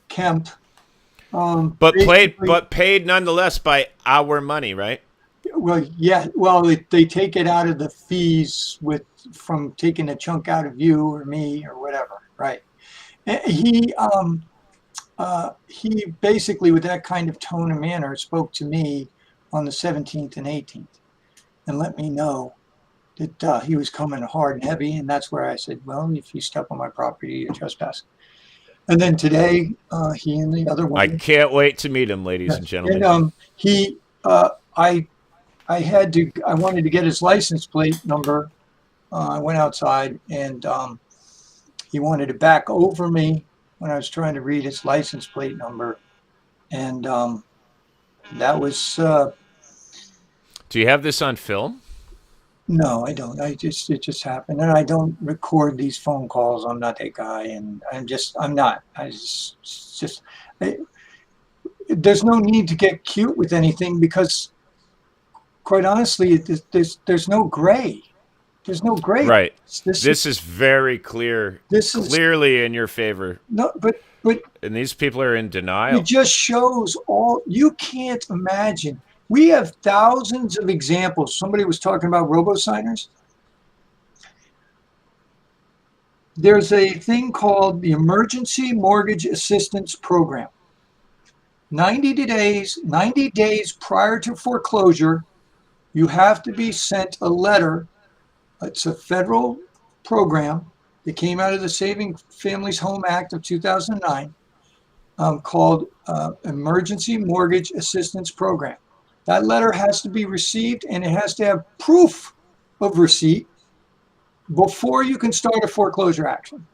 Kemp. But paid nonetheless by our money, right? Well, yeah. Well, they take it out of the fees from taking a chunk out of you or me or whatever, right? He basically, with that kind of tone and manner, spoke to me on the 17th and 18th and let me know that he was coming hard and heavy, and that's where I said, "Well, if you step on my property, you're trespassing." And then today, he and the other one. I can't wait to meet him, ladies and gentlemen. And I wanted to get his license plate number. I went outside, and he wanted to back over me when I was trying to read his license plate number, and that was. Do you have this on film? No, I don't. It just happened, and I don't record these phone calls. I'm not that guy, and I'm not. There's no need to get cute with anything, because quite honestly, there's no gray. There's no gray. Right. This This is very clear. This is- clearly in your favor. no, but And these people are in it denial. just shows all. You can't imagine. We have thousands of examples. Somebody was talking about robo-signers. There's a thing called the Emergency Mortgage Assistance Program. 90 days prior to foreclosure, you have to be sent a letter. It's a federal program that came out of the Saving Families Home Act of 2009, called Emergency Mortgage Assistance Program. That letter has to be received, and it has to have proof of receipt before you can start a foreclosure action.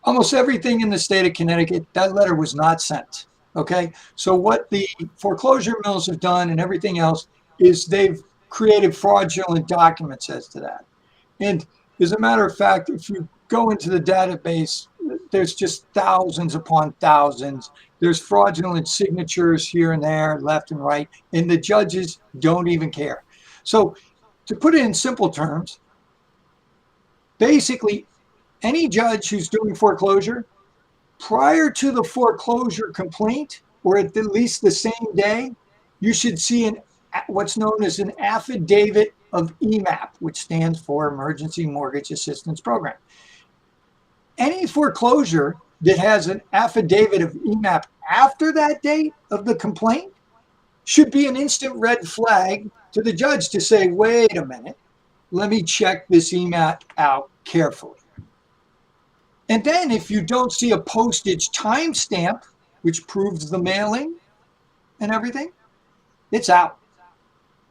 Almost everything in the state of Connecticut, that letter was not sent. Okay, so what the foreclosure mills have done and everything else is they've created fraudulent documents as to that. And as a matter of fact, if you go into the database, there's just thousands upon thousands. There's fraudulent signatures here and there, left and right, and the judges don't even care. So to put it in simple terms, basically any judge who's doing foreclosure, prior to the foreclosure complaint, or at least the same day, you should see what's known as an affidavit of EMAP, which stands for Emergency Mortgage Assistance Program. Any foreclosure that has an affidavit of EMAP after that date of the complaint should be an instant red flag to the judge to say, wait a minute, let me check this EMAP out carefully. And then if you don't see a postage timestamp, which proves the mailing and everything, it's out.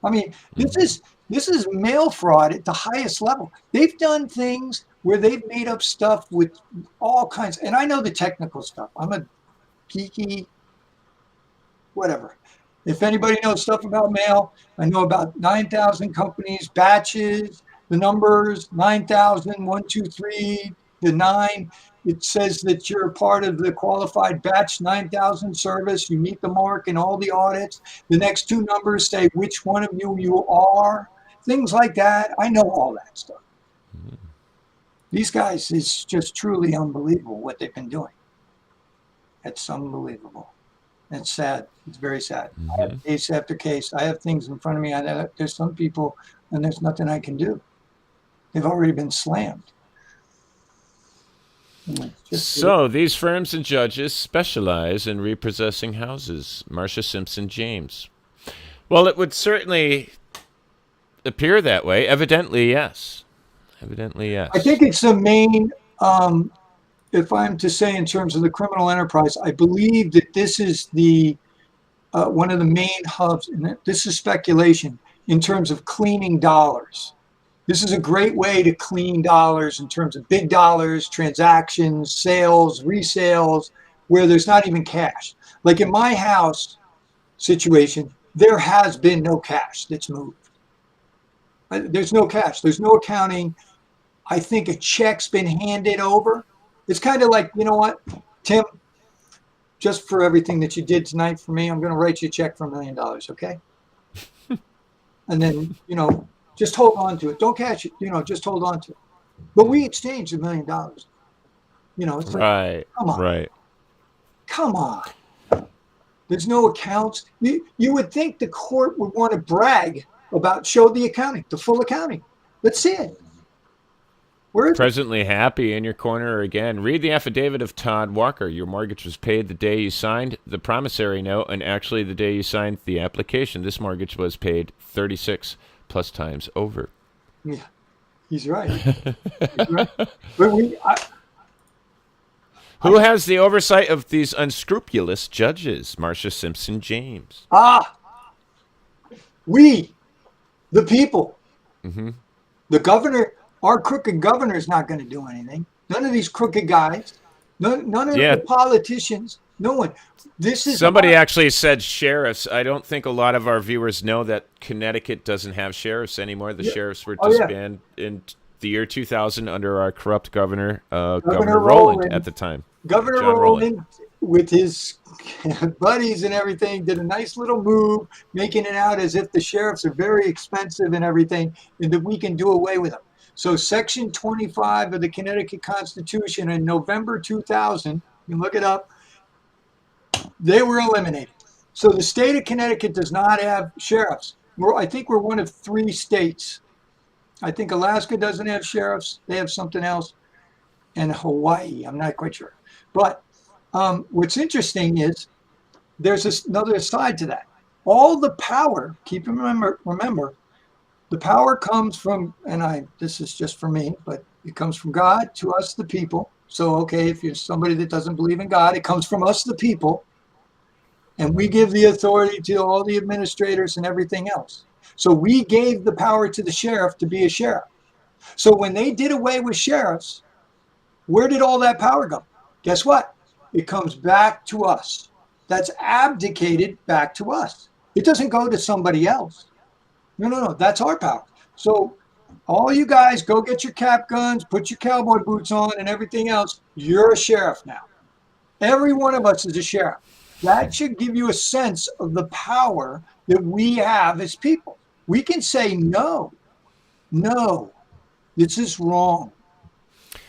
I mean, this is mail fraud at the highest level. They've done things where they've made up stuff with all kinds. And I know the technical stuff. I'm a geeky, whatever. If anybody knows stuff about mail, I know about 9,000 companies, batches, the numbers, 9,000, 1, 2, 3, the 9. It says that you're part of the qualified batch 9,000 service. You meet the mark in all the audits. The next two numbers say which one of you are. Things like that. I know all that stuff. Mm-hmm. These guys, is just truly unbelievable what they've been doing. It's unbelievable. It's sad. It's very sad. Mm-hmm. I have case after case. I have things in front of me. There's some people, and there's nothing I can do. They've already been slammed. So these firms and judges specialize in repossessing houses. Marcia Simpson James. Well, it would certainly appear that way. Evidently, yes. Evidently, yes. I think it's the main, if I'm to say in terms of the criminal enterprise, I believe that this is the one of the main hubs, and this is speculation, in terms of cleaning dollars. This is a great way to clean dollars in terms of big dollars, transactions, sales, resales, where there's not even cash. Like in my house situation, there has been no cash that's moved. There's no cash. There's no accounting. I think a check's been handed over. It's kind of like, you know what, Tim, just for everything that you did tonight for me, I'm going to write you a check for $1 million, okay? And then, just hold on to it. Don't cash it. Just hold on to it. But we exchanged $1 million. It's like, right. Come on. Right. Come on. There's no accounts. You would think the court would want to brag about, show the accounting, the full accounting. Let's see it. Where is Presently happy in your corner again. Read the affidavit of Todd Walker. Your mortgage was paid the day you signed the promissory note, and actually the day you signed the application. This mortgage was paid 36 plus times over. Yeah, he's right. He's right. But who has the oversight of these unscrupulous judges? Marcia Simpson James. We, the people. Mm-hmm. The governor, our crooked governor is not going to do anything. None of these crooked guys. None of the politicians. No one. This is somebody actually said sheriffs. I don't think a lot of our viewers know that Connecticut doesn't have sheriffs anymore. The sheriffs were disbanded in the year 2000 under our corrupt governor, Governor Rowland at the time. Governor Rowland with his buddies and everything, did a nice little move, making it out as if the sheriffs are very expensive and everything, and that we can do away with them. So Section 25 of the Connecticut Constitution in November 2000, you can look it up, they were eliminated. So the state of Connecticut does not have sheriffs. I think we're one of 3 states. I think Alaska doesn't have sheriffs. They have something else. And Hawaii, I'm not quite sure. But what's interesting is there's another side to that. All the power, remember, the power comes from, and this is just for me, but it comes from God to us, the people. So, okay, if you're somebody that doesn't believe in God, it comes from us, the people. And we give the authority to all the administrators and everything else. So we gave the power to the sheriff to be a sheriff. So when they did away with sheriffs, where did all that power go? Guess what? It comes back to us. That's abdicated back to us. It doesn't go to somebody else. No. That's our power. So all you guys go get your cap guns, put your cowboy boots on and everything else. You're a sheriff now. Every one of us is a sheriff. That should give you a sense of the power that we have as people. We can say, no, this is wrong.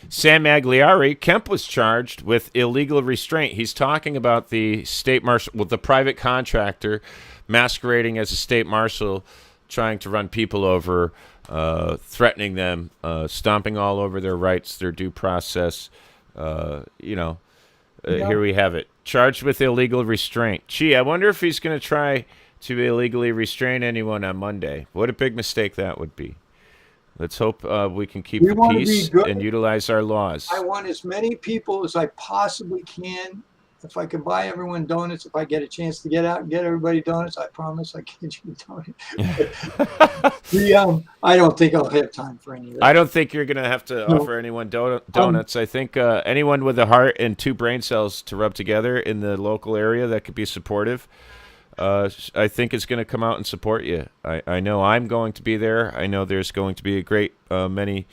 Sam Magliari, Kemp was charged with illegal restraint. He's talking about the state marshal, well, the private contractor masquerading as a state marshal, trying to run people over, threatening them, stomping all over their rights, their due process. Here we have it. Charged with illegal restraint. Gee, I wonder if he's going to try to illegally restrain anyone on Monday. What a big mistake that would be. Let's hope we can keep the peace and utilize our laws. I want as many people as I possibly can. If I can buy everyone donuts, if I get a chance to get out and get everybody donuts, I promise I get you a donut. I don't think I'll have time for any of that. I don't think you're going to have to offer anyone donuts. I think anyone with a heart and 2 brain cells to rub together in the local area that could be supportive, I think is going to come out and support you. I know I'm going to be there. I know there's going to be a great many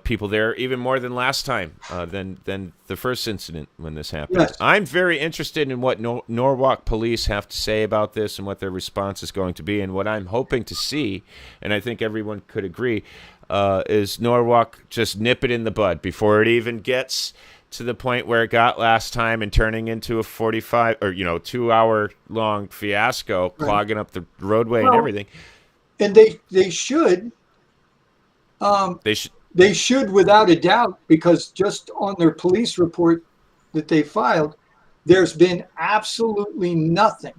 people there, even more than last time, than the first incident when this happened. Yes. I'm very interested in what Norwalk police have to say about this and what their response is going to be. And what I'm hoping to see, and I think everyone could agree, is Norwalk just nip it in the bud before it even gets to the point where it got last time and turning into a 45 or 2-hour long fiasco, right, clogging up the roadway and everything. And they should. They should, without a doubt, because just on their police report that they filed, there's been absolutely nothing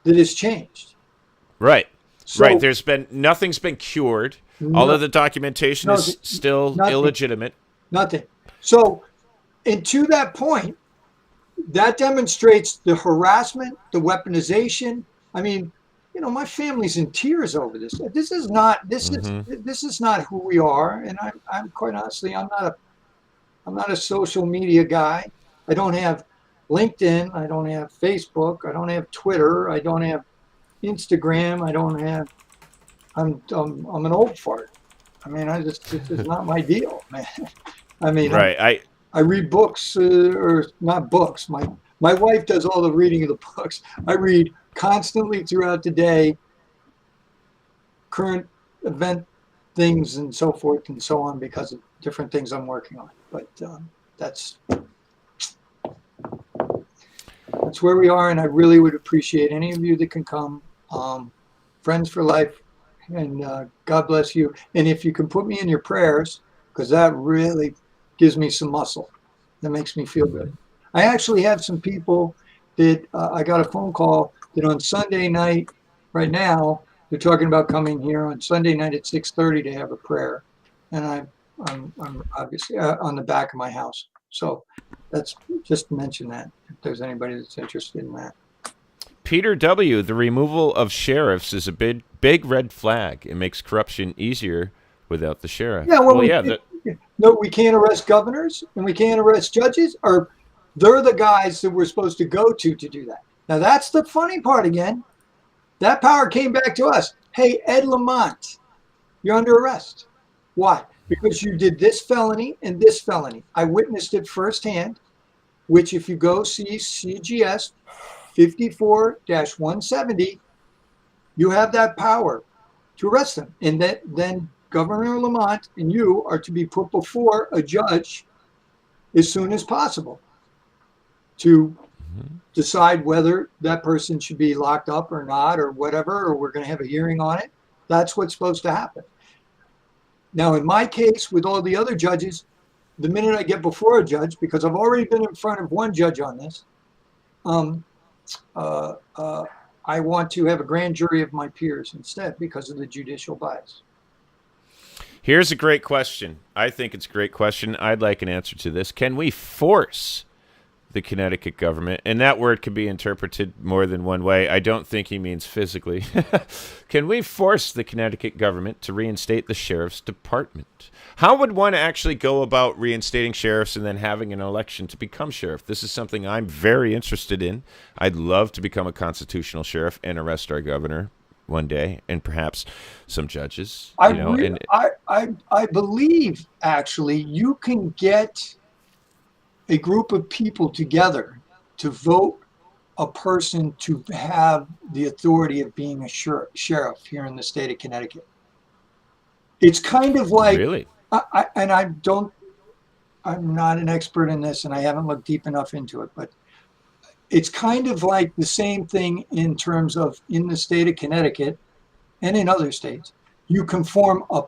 that has changed. Right. So, right. Nothing's been cured. All of the documentation is still illegitimate. Nothing. So, and to that point, that demonstrates the harassment, the weaponization. I mean, my family's in tears over this. This is not who we are. And I'm quite honestly, I'm not a social media guy. I don't have LinkedIn. I don't have Facebook. I don't have Twitter. I don't have Instagram. I'm an old fart. I mean, this is not my deal, man. I mean, right. I read books, or not books. My wife does all the reading of the books. I read constantly throughout the day, current event things and so forth and so on, because of different things I'm working on. But that's where we are, and I really would appreciate any of you that can come. Friends for life, and God bless you. And if you can put me in your prayers, because that really gives me some muscle. That makes me feel good. I actually have some people that I got a phone call that on Sunday night, right now, they're talking about coming here on Sunday night at 6:30 to have a prayer. And I'm obviously on the back of my house. So that's just to mention that, if there's anybody that's interested in that. Peter W., the removal of sheriffs is a big red flag. It makes corruption easier without the sheriff. Yeah, no, we can't arrest governors and we can't arrest judges, or they're the guys that we're supposed to go to do that. Now, that's the funny part again. That power came back to us. Hey, Ed Lamont, you're under arrest. Why? Because you did this felony and this felony. I witnessed it firsthand. which if you go see CGS 54-170, you have that power to arrest them. And then Governor Lamont and you are to be put before a judge as soon as possible to decide whether that person should be locked up or not, or whatever, or we're going to have a hearing on it. That's what's supposed to happen. Now, in my case, with all the other judges, the minute I get before a judge, because I've already been in front of one judge on this, I want to have a grand jury of my peers instead because of the judicial bias. Here's a great question. I think it's a great question. I'd like an answer to this. Can we force the Connecticut government, and that word can be interpreted more than one way. I don't think he means physically. Can we force the Connecticut government to reinstate the sheriff's department? How would one actually go about reinstating sheriffs and then having an election to become sheriff? This is something I'm very interested in. I'd love to become a constitutional sheriff and arrest our governor one day, and perhaps some judges. I believe, actually, you can get a group of people together to vote a person to have the authority of being a sheriff here in the state of Connecticut. It's kind of like, really? I'm not an expert in this and I haven't looked deep enough into it, but it's kind of like the same thing in terms of in the state of Connecticut and in other states, you can form a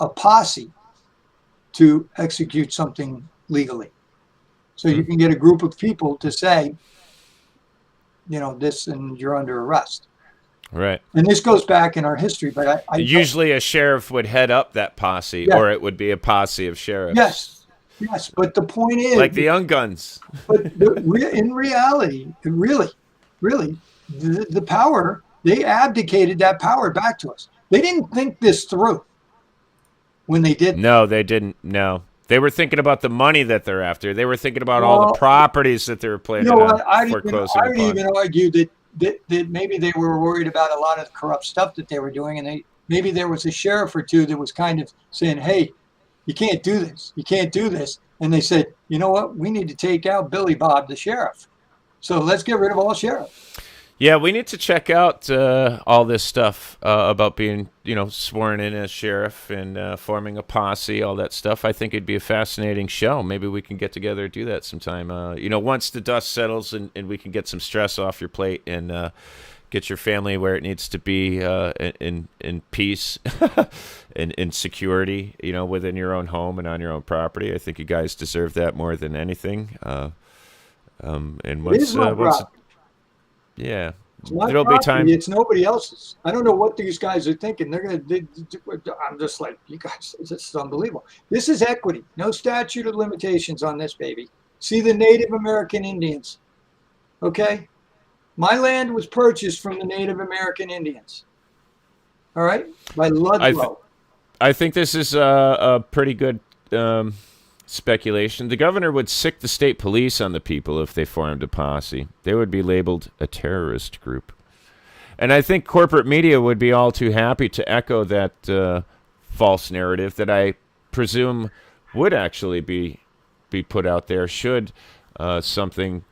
posse to execute something legally. So you can get a group of people to say, you know, this, and you're under arrest. Right. And this goes back in our history, but usually a sheriff would head up that posse, yeah. Or it would be a posse of sheriffs. Yes. But the point is, like the Young Guns. But in reality, really, the power, they abdicated that power back to us. They didn't think this through when they did. No, they didn't. No. They were thinking about the money that they're after. They were thinking about all the properties that they were planning on foreclosing I would even argue that maybe they were worried about a lot of corrupt stuff that they were doing, and maybe there was a sheriff or two that was kind of saying, "Hey, you can't do this. You can't do this." And they said, "You know what? We need to take out Billy Bob, the sheriff. So let's get rid of all sheriffs." Yeah, we need to check out all this stuff about being, sworn in as sheriff and forming a posse, all that stuff. I think it'd be a fascinating show. Maybe we can get together and do that sometime. Once the dust settles and we can get some stress off your plate and get your family where it needs to be in peace and in security, within your own home and on your own property. I think you guys deserve that more than anything. And once yeah, there'll be time. It's nobody else's. I don't know what these guys are thinking. I'm just like, you guys, this is unbelievable. This is equity. No statute of limitations on this, baby. See the Native American Indians. Okay? My land was purchased from the Native American Indians. All right? By Ludlow. I think this is a pretty good speculation. The governor would sick the state police on the people if they formed a posse. They would be labeled a terrorist group. And I think corporate media would be all too happy to echo that false narrative that I presume would actually be put out there should something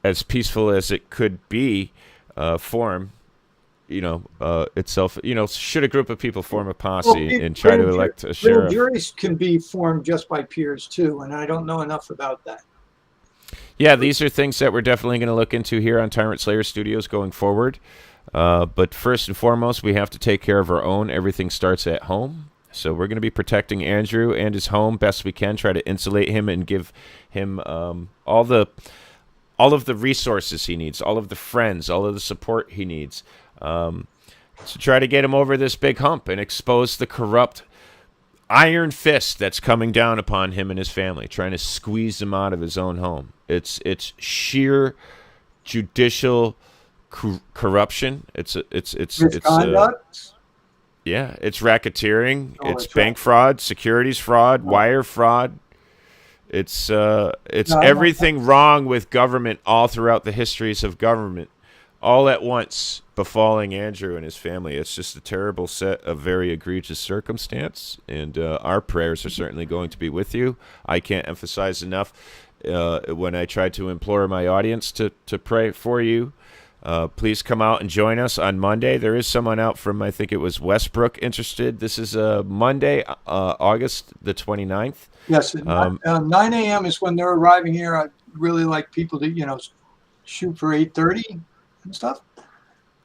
as peaceful as it could be form itself, should a group of people form a posse and try to elect a sheriff? Juries can be formed just by peers too, and I don't know enough about that. Yeah, these are things that we're definitely going to look into here on Tyrant Slayer Studios going forward. But first and foremost, we have to take care of our own. Everything starts at home. So we're going to be protecting Andrew and his home best we can, try to insulate him and give him all of the resources he needs, all of the friends, all of the support he needs. To try to get him over this big hump and expose the corrupt iron fist that's coming down upon him and his family, trying to squeeze him out of his own home. It's sheer judicial corruption. It's Misconduct. It's racketeering. It's bank fraud, securities fraud, wire fraud. It's everything wrong with government all throughout the histories of government, all at once befalling Andrew and his family. It's just a terrible set of very egregious circumstance, and our prayers are certainly going to be with you. I can't emphasize enough. when I tried to implore my audience to pray for you. Please come out and join us on Monday. There is someone out from, I think it was Westbrook, interested. This is Monday, August the 29th. Yes, 9 a.m. is when they're arriving here. I'd really like people to, shoot for 8:30 and stuff.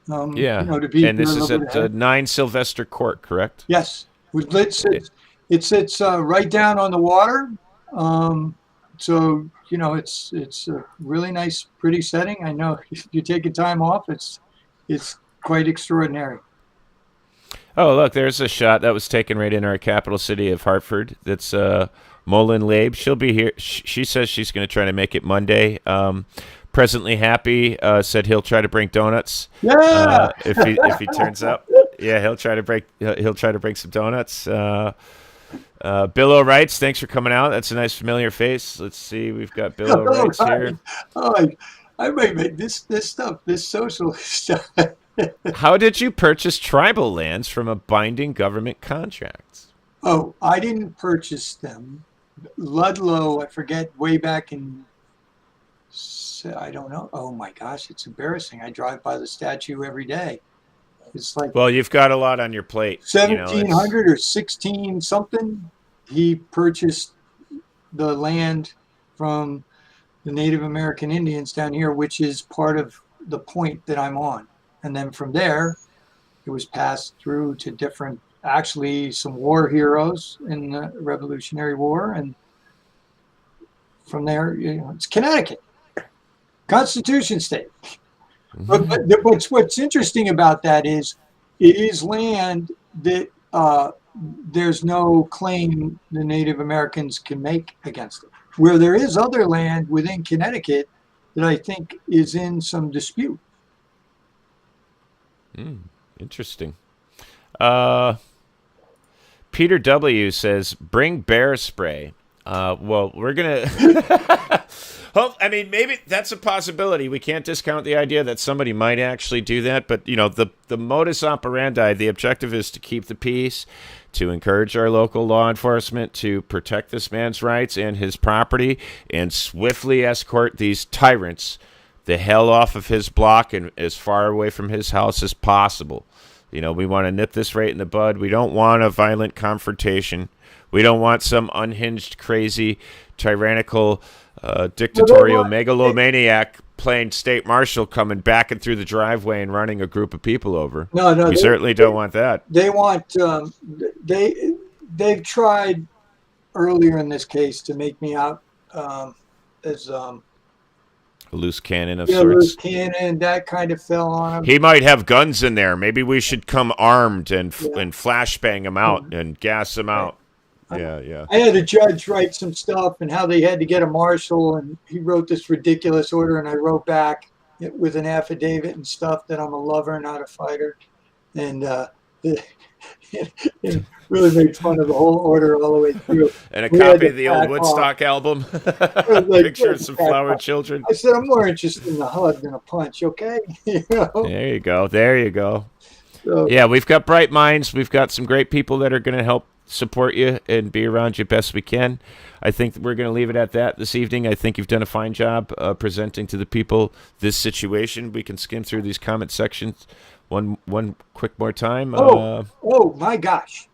Yeah, to be and this is at 9 Sylvester Court, correct? Yes, it sits right down on the water. So it's a really nice, pretty setting. I know if you're taking time off, it's quite extraordinary. Oh, look, there's a shot that was taken right in our capital city of Hartford. That's Mullen Labe. She'll be here. She says she's going to try to make it Monday. Presently Happy said he'll try to bring donuts. Yeah. If he turns up, yeah, he'll try to bring some donuts. Bill O'Wrights, thanks for coming out. That's a nice familiar face. Let's see, we've got Bill O'Wrights here. Oh, I might make this stuff, this social stuff. How did you purchase tribal lands from a binding government contract? Oh, I didn't purchase them. Ludlow, I forget, way back in, I don't know. Oh my gosh, it's embarrassing. I drive by the statue every day. It's like, well, you've got a lot on your plate. 1700 or 16 something. He purchased the land from the Native American Indians down here, which is part of the point that I'm on. And then from there, it was passed through to different, actually some war heroes in the Revolutionary War. And from there, it's Connecticut, Constitution State. Mm-hmm. But what's interesting about that is it is land that there's no claim the Native Americans can make against it. Where there is other land within Connecticut that I think is in some dispute. Interesting. Peter W. says, bring bear spray. Well, we're going to... I mean, maybe that's a possibility. We can't discount the idea that somebody might actually do that. But, the modus operandi, the objective is to keep the peace, to encourage our local law enforcement to protect this man's rights and his property, and swiftly escort these tyrants the hell off of his block and as far away from his house as possible. We want to nip this right in the bud. We don't want a violent confrontation. We don't want some unhinged, crazy, tyrannical, dictatorial megalomaniac playing state marshal coming back and through the driveway and running a group of people over. No, we certainly don't want that. They want they've tried earlier in this case to make me out as a loose cannon of sorts. Loose cannon, that kind of fell on him. He might have guns in there. Maybe we should come armed and flashbang him out and gas him out. Yeah. I had a judge write some stuff and how they had to get a marshal, and he wrote this ridiculous order, and I wrote back with an affidavit and stuff that I'm a lover, not a fighter, and it really made fun of the whole order all the way through. And a copy of the old Woodstock album, picture of some flowered children. I said, I'm more interested in a hug than a punch, okay? There you go. So, yeah, we've got bright minds. We've got some great people that are going to help support you and be around you best we can. I think we're going to leave it at that this evening. I think you've done a fine job presenting to the people this situation. We can skim through these comment sections one quick more time. Oh my gosh.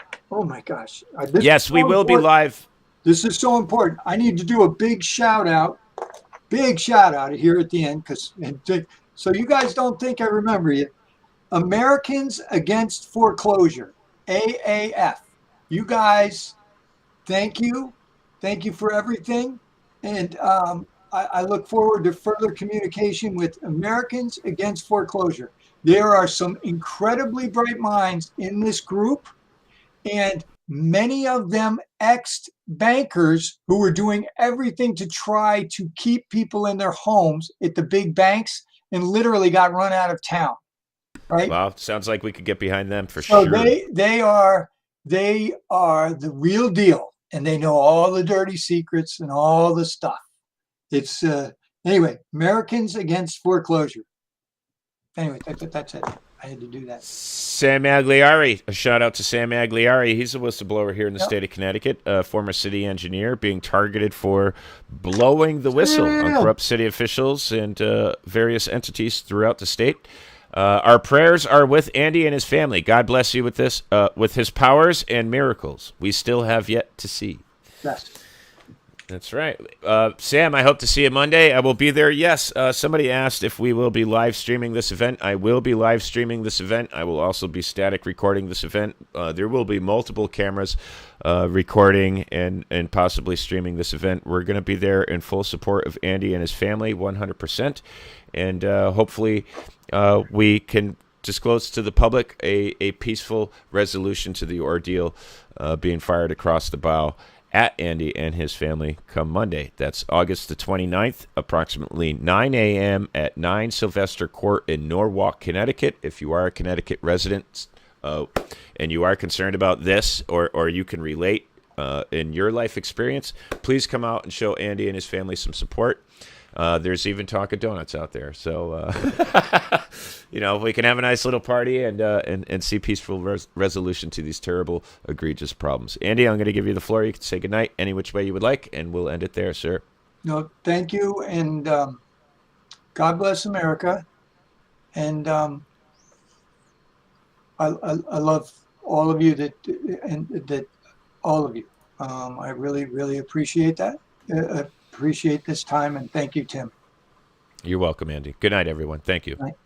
Yes, we will be live. This is so important. I need to do a big shout out here at the end, so you guys don't think I remember you. Americans Against Foreclosure, AAF. You guys, thank you. Thank you for everything. And I look forward to further communication with Americans Against Foreclosure. There are some incredibly bright minds in this group, and many of them ex-bankers who were doing everything to try to keep people in their homes at the big banks and literally got run out of town. Right? Wow, sounds like we could get behind them for sure. They are the real deal, and they know all the dirty secrets and all the stuff. It's anyway, Americans Against Foreclosure. Anyway, that's it. I had to do that. Sam Agliari, a shout out to Sam Agliari. He's a whistleblower here in the Yep. state of Connecticut, a former city engineer being targeted for blowing the whistle on corrupt city officials and various entities throughout the state. Our prayers are with Andy and his family. God bless you with this, with his powers and miracles we still have yet to see. Yes. That's right. Sam, I hope to see you Monday. I will be there. Yes. Somebody asked if we will be live streaming this event. I will be live streaming this event. I will also be static recording this event. There will be multiple cameras recording and possibly streaming this event. We're going to be there in full support of Andy and his family, 100%. And hopefully we can disclose to the public a peaceful resolution to the ordeal being fired across the bow at Andy and his family come Monday. That's August the 29th, approximately 9 a.m. at 9 Sylvester Court in Norwalk, Connecticut. If you are a Connecticut resident and you are concerned about this or you can relate in your life experience, please come out and show Andy and his family some support. There's even talk of donuts out there. So, we can have a nice little party and see peaceful resolution to these terrible, egregious problems. Andy, I'm going to give you the floor. You can say goodnight any which way you would like, and we'll end it there, sir. No, thank you. And God bless America. And I love all of you all of you. I really, really appreciate that. Appreciate this time, and thank you, Tim. You're welcome, Andy. Good night, everyone. Thank you. Night.